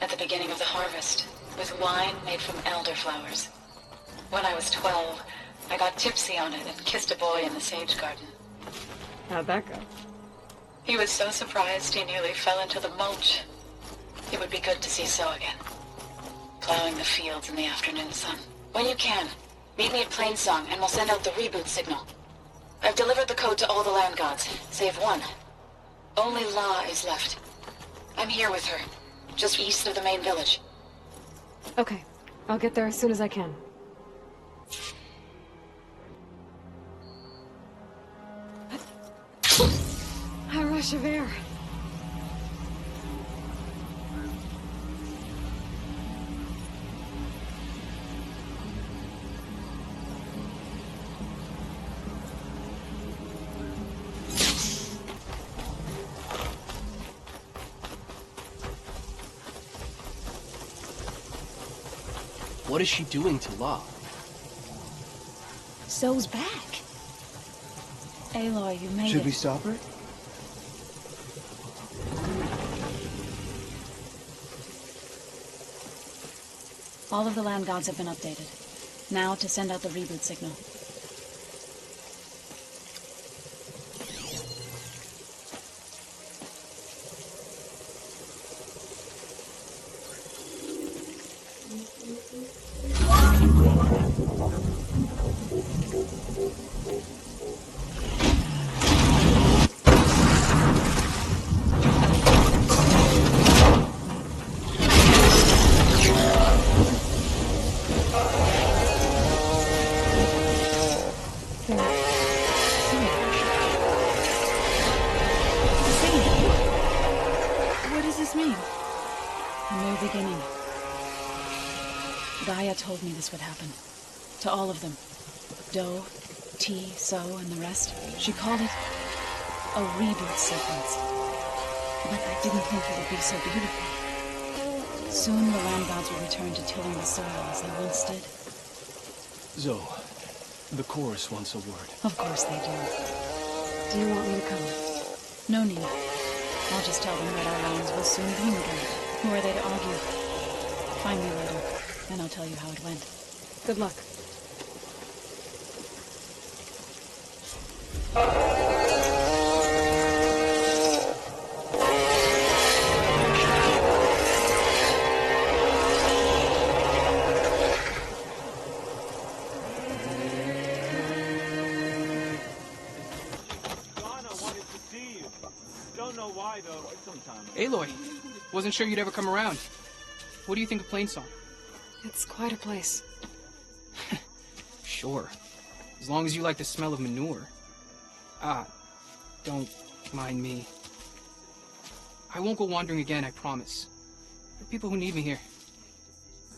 at the beginning of the harvest, with wine made from elderflowers. When I was 12, I got tipsy on it and kissed a boy in the sage garden.
How'd that go?
He was so surprised he nearly fell into the mulch. It would be good to see So again. Plowing the fields in the afternoon sun. When you can, meet me at Plainsong and we'll send out the reboot signal. I've delivered the code to all the land gods, save one. Only La is left. I'm here with her, just east of the main village.
Okay, I'll get there as soon as I can. A rush of air.
What is she doing to La?
So's back.
Aloy, you made it.
Should we stop her?
All of the land gods have been updated. Now to send out the reboot signal. Told me this would happen. To all of them. Do, T, So, and the rest. She called it a reboot sequence. But I didn't think it would be so beautiful. Soon the land gods will return to tilling the soil as they once did.
Zoe, the chorus wants a word.
Of course they do.
Do you want me to come?
No need. I'll just tell them that our lands will soon bloom again. Who are they to argue? Find me later. And I'll tell you how it went.
Good luck.
Aloy, wasn't sure you'd ever come around. What do you think of Plainsong?
It's quite a place.
Sure. As long as you like the smell of manure. Don't mind me. I won't go wandering again, I promise. There are people who need me here.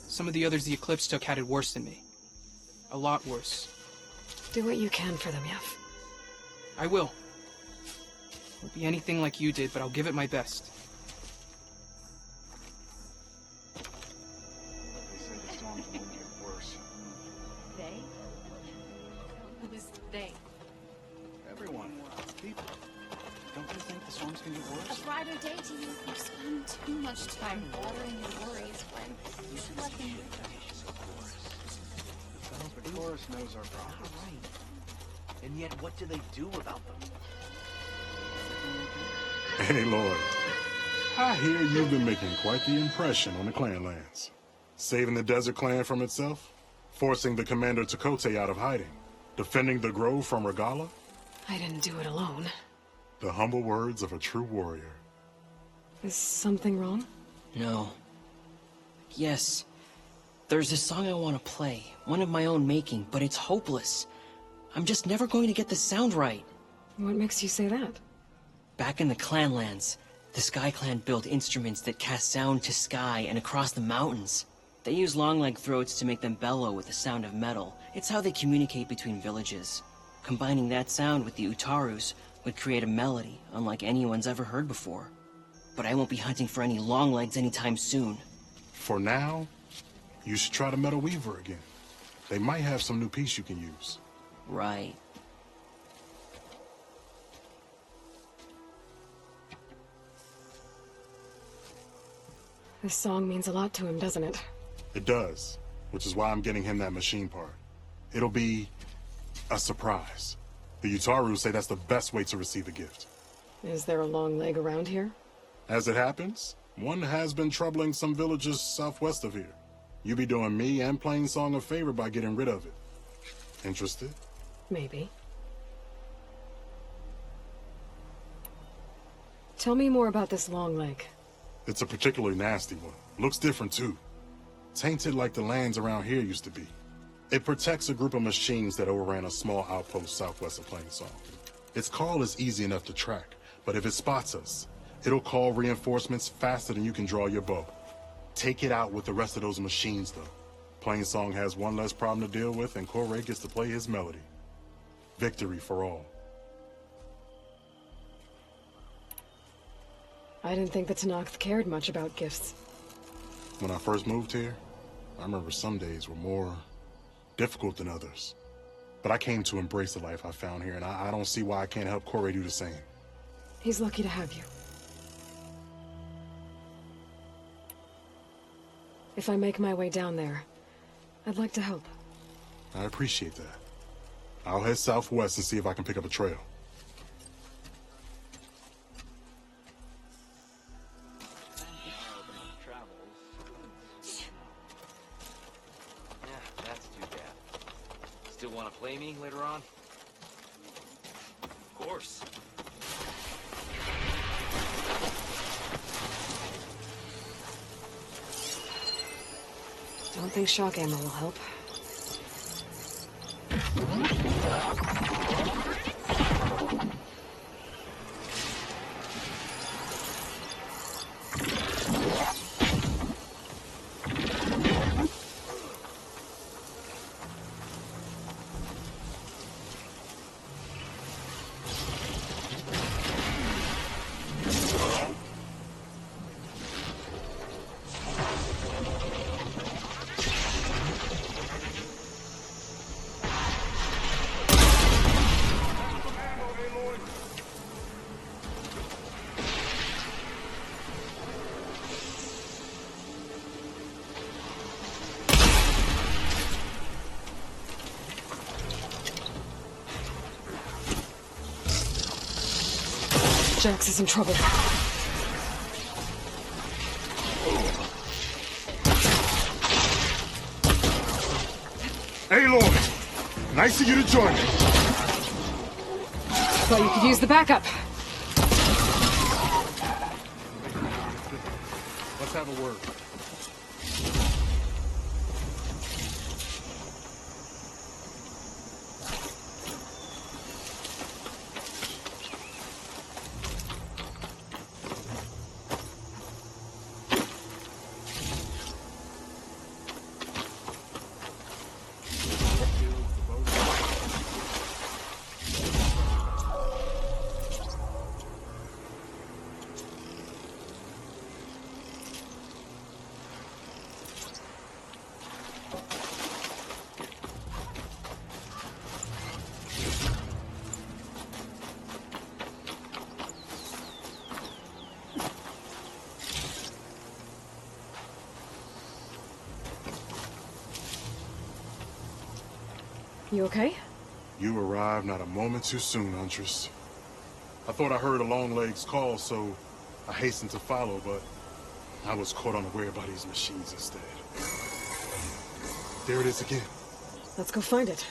Some of the others the Eclipse took had it worse than me. A lot worse.
Do what you can for them, Yev.
I will. Won't be anything like you did, but I'll give it my best.
Too much time watering your worries when you should let them...
The chorus knows our problems. Right. And yet, what do they do about them?
Hey, Lord. I hear you've been making quite the impression on the clan lands. Saving the desert clan from itself, forcing the commander Takote out of hiding, defending the grove from Regala.
I didn't do it alone.
The humble words of a true warrior.
Is something wrong?
No. Yes. There's a song I want to play, one of my own making, but it's hopeless. I'm just never going to get the sound right.
What makes you say that?
Back in the Clanlands, the Sky Clan built instruments that cast sound to sky and across the mountains. They use long-leg throats to make them bellow with the sound of metal. It's how they communicate between villages. Combining that sound with the Utarus would create a melody unlike anyone's ever heard before. But I won't be hunting for any long legs anytime soon.
For now, you should try the Metal Weaver again. They might have some new piece you can use.
Right.
This song means a lot to him, doesn't it?
It does, which is why I'm getting him that machine part. It'll be a surprise. The Utaru say that's the best way to receive a gift.
Is there a long leg around here?
As it happens, one has been troubling some villages southwest of here. You be doing me and Plainsong a favor by getting rid of it. Interested?
Maybe. Tell me more about this long leg.
It's a particularly nasty one. Looks different too. Tainted like the lands around here used to be. It protects a group of machines that overran a small outpost southwest of Plainsong. Its call is easy enough to track, but if it spots us, it'll call reinforcements faster than you can draw your bow. Take it out with the rest of those machines, though. Plainsong has one less problem to deal with, and Corey gets to play his melody. Victory for all.
I didn't think the Tenakth cared much about gifts.
When I first moved here, I remember some days were more difficult than others. But I came to embrace the life I found here, and I don't see why I can't help Corey do the same.
He's lucky to have you. If I make my way down there, I'd like to help.
I appreciate that. I'll head southwest and see if I can pick up a trail.
That's too bad. Still want to play me later on? Of course.
Don't think shock ammo will help. Jax is in trouble.
Aloy! Nice of you to join me.
Thought you could use the backup.
Let's have a word.
You okay?
You arrived not a moment too soon, Huntress. I thought I heard a Longleg's call, so I hastened to follow, but I was caught unaware by these machines instead. There it is again.
Let's go find it.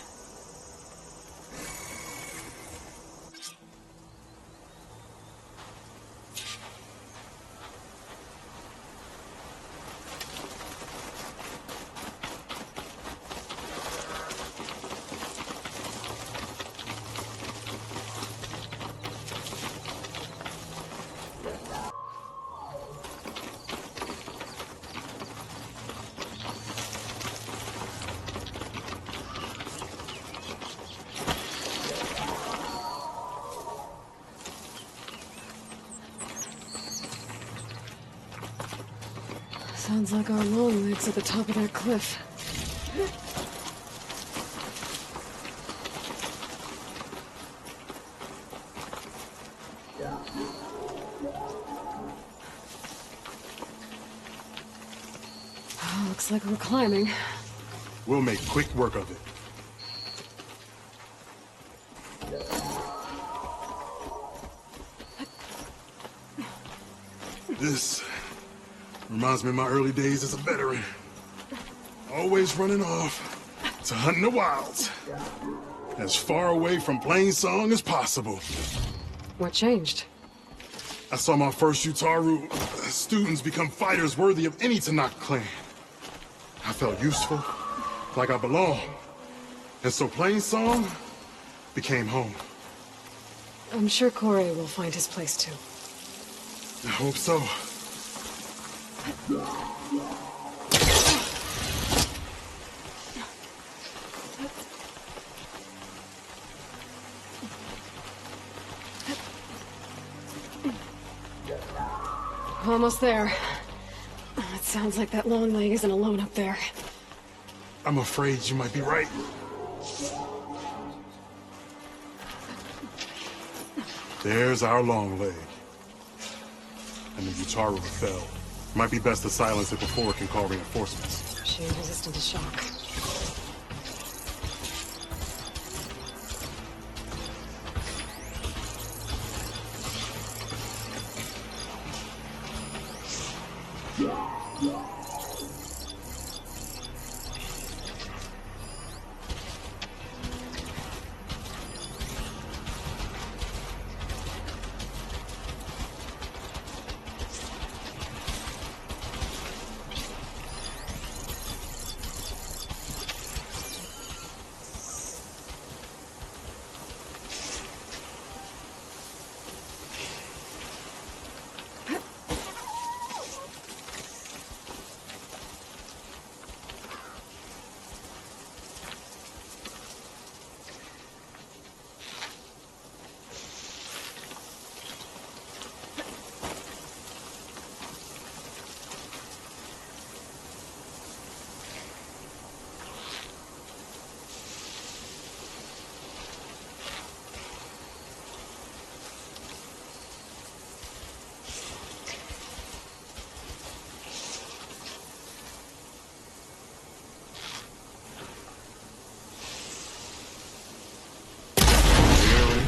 Sounds like our long legs at the top of that cliff. Looks like we're climbing.
We'll make quick work of it. This reminds me of my early days as a veteran. Always running off to hunt in the wilds. As far away from plain song as possible.
What changed?
I saw my first Utaru students become fighters worthy of any Tanaka clan. I felt useful, like I belonged. And so plain song became home.
I'm sure Corey will find his place too.
I hope so.
Almost there. It sounds like that long leg isn't alone up there.
I'm afraid you might be right. There's our long leg. And the Utaru fell. Might be best to silence it before it can call reinforcements.
She's resistant to shock.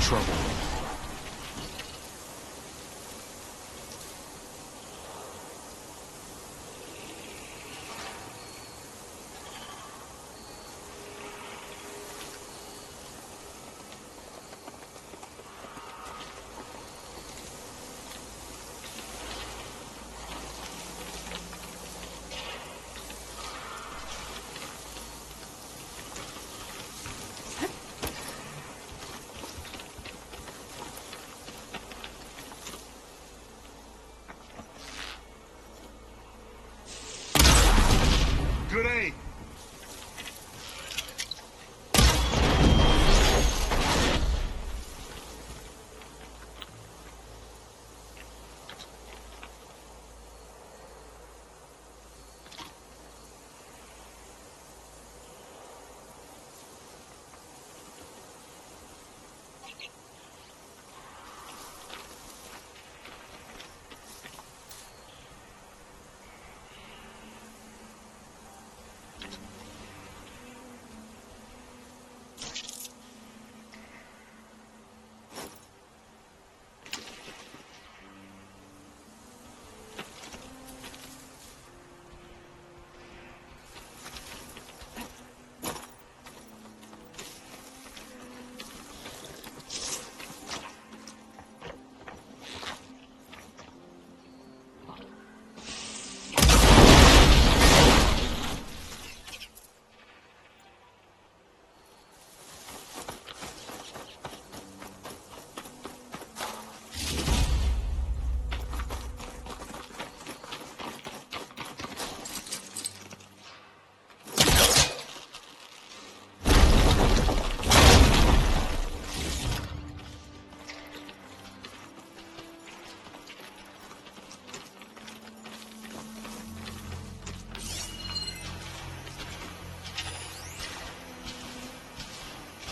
Trouble. Good aim.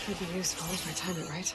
Could be useful if I time it right.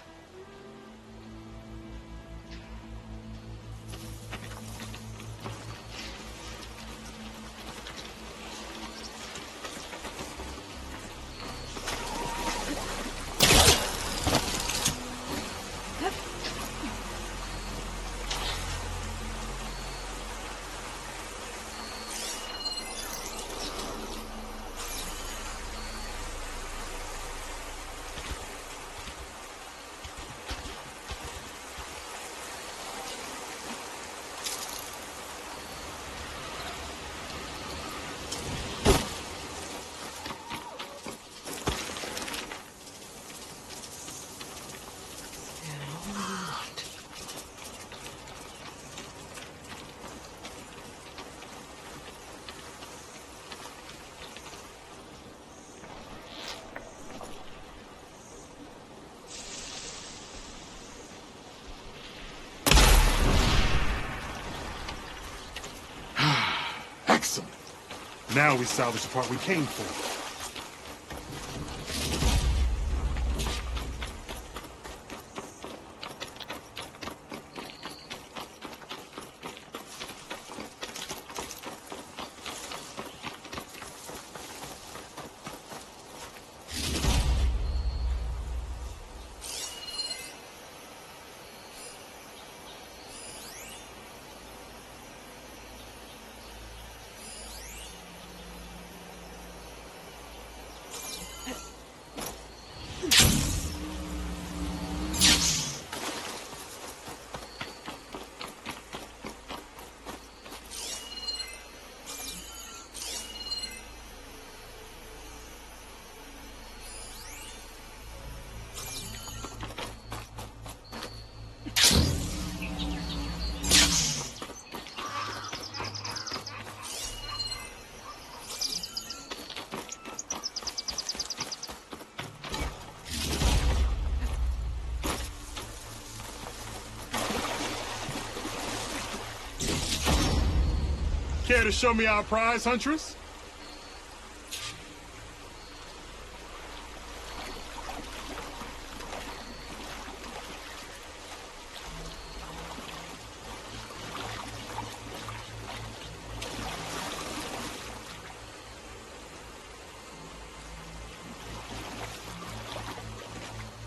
Now we salvage the part we came for. Care to show me our prize, Huntress?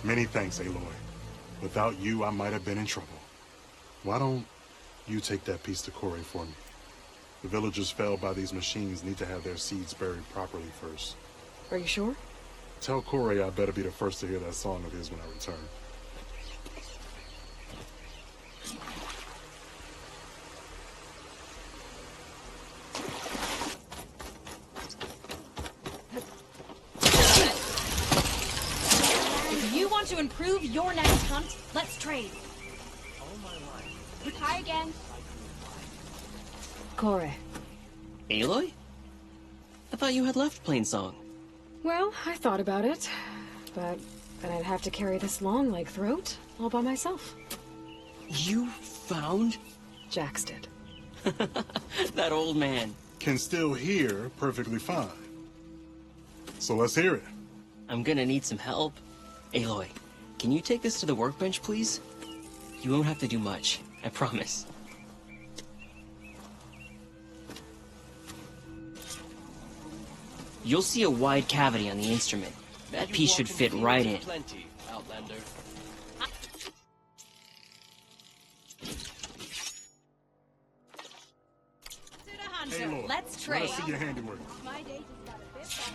Many thanks, Aloy. Without you, I might have been in trouble. Why don't you take that piece to Corey for me? The villagers felled by these machines need to have their seeds buried properly first.
Are you sure?
Tell Corey I better be the first to hear that song of his when I return.
If you want to improve your next hunt, let's trade. Hi again.
Corey.
Aloy? I thought you had left Plainsong.
Well, I thought about it, but then I'd have to carry this long leg throat all by myself.
You found?
Jax did.
That old man.
Can still hear perfectly fine. So let's hear it.
I'm gonna need some help. Aloy, can you take this to the workbench, please? You won't have to do much, I promise. You'll see a wide cavity on the instrument. That piece should fit right in.
Plenty, Outlander.
Hey, Lord,
Let's trade.
Let us see your handiwork.
My day just got a bit better.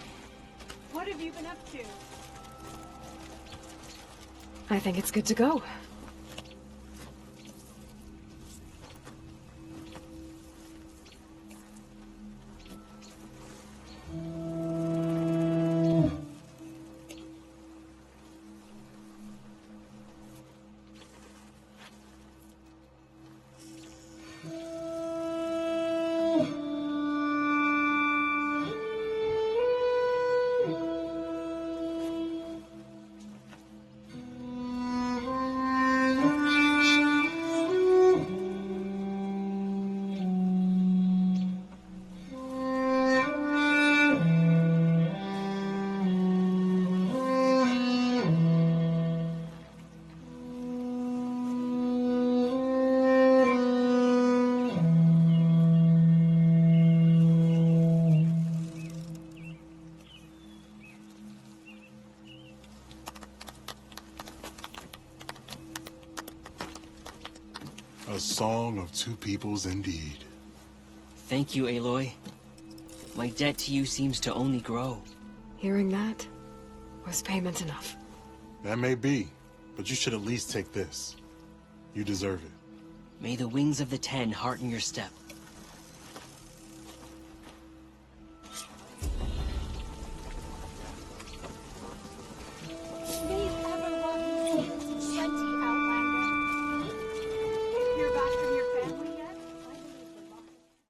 What have you been up to?
I think it's good to go.
A song of two peoples indeed.
Thank you, Aloy. My debt to you seems to only grow.
Hearing that was payment enough.
That may be, but you should at least take this. You deserve it.
May the wings of the Ten hearten your step.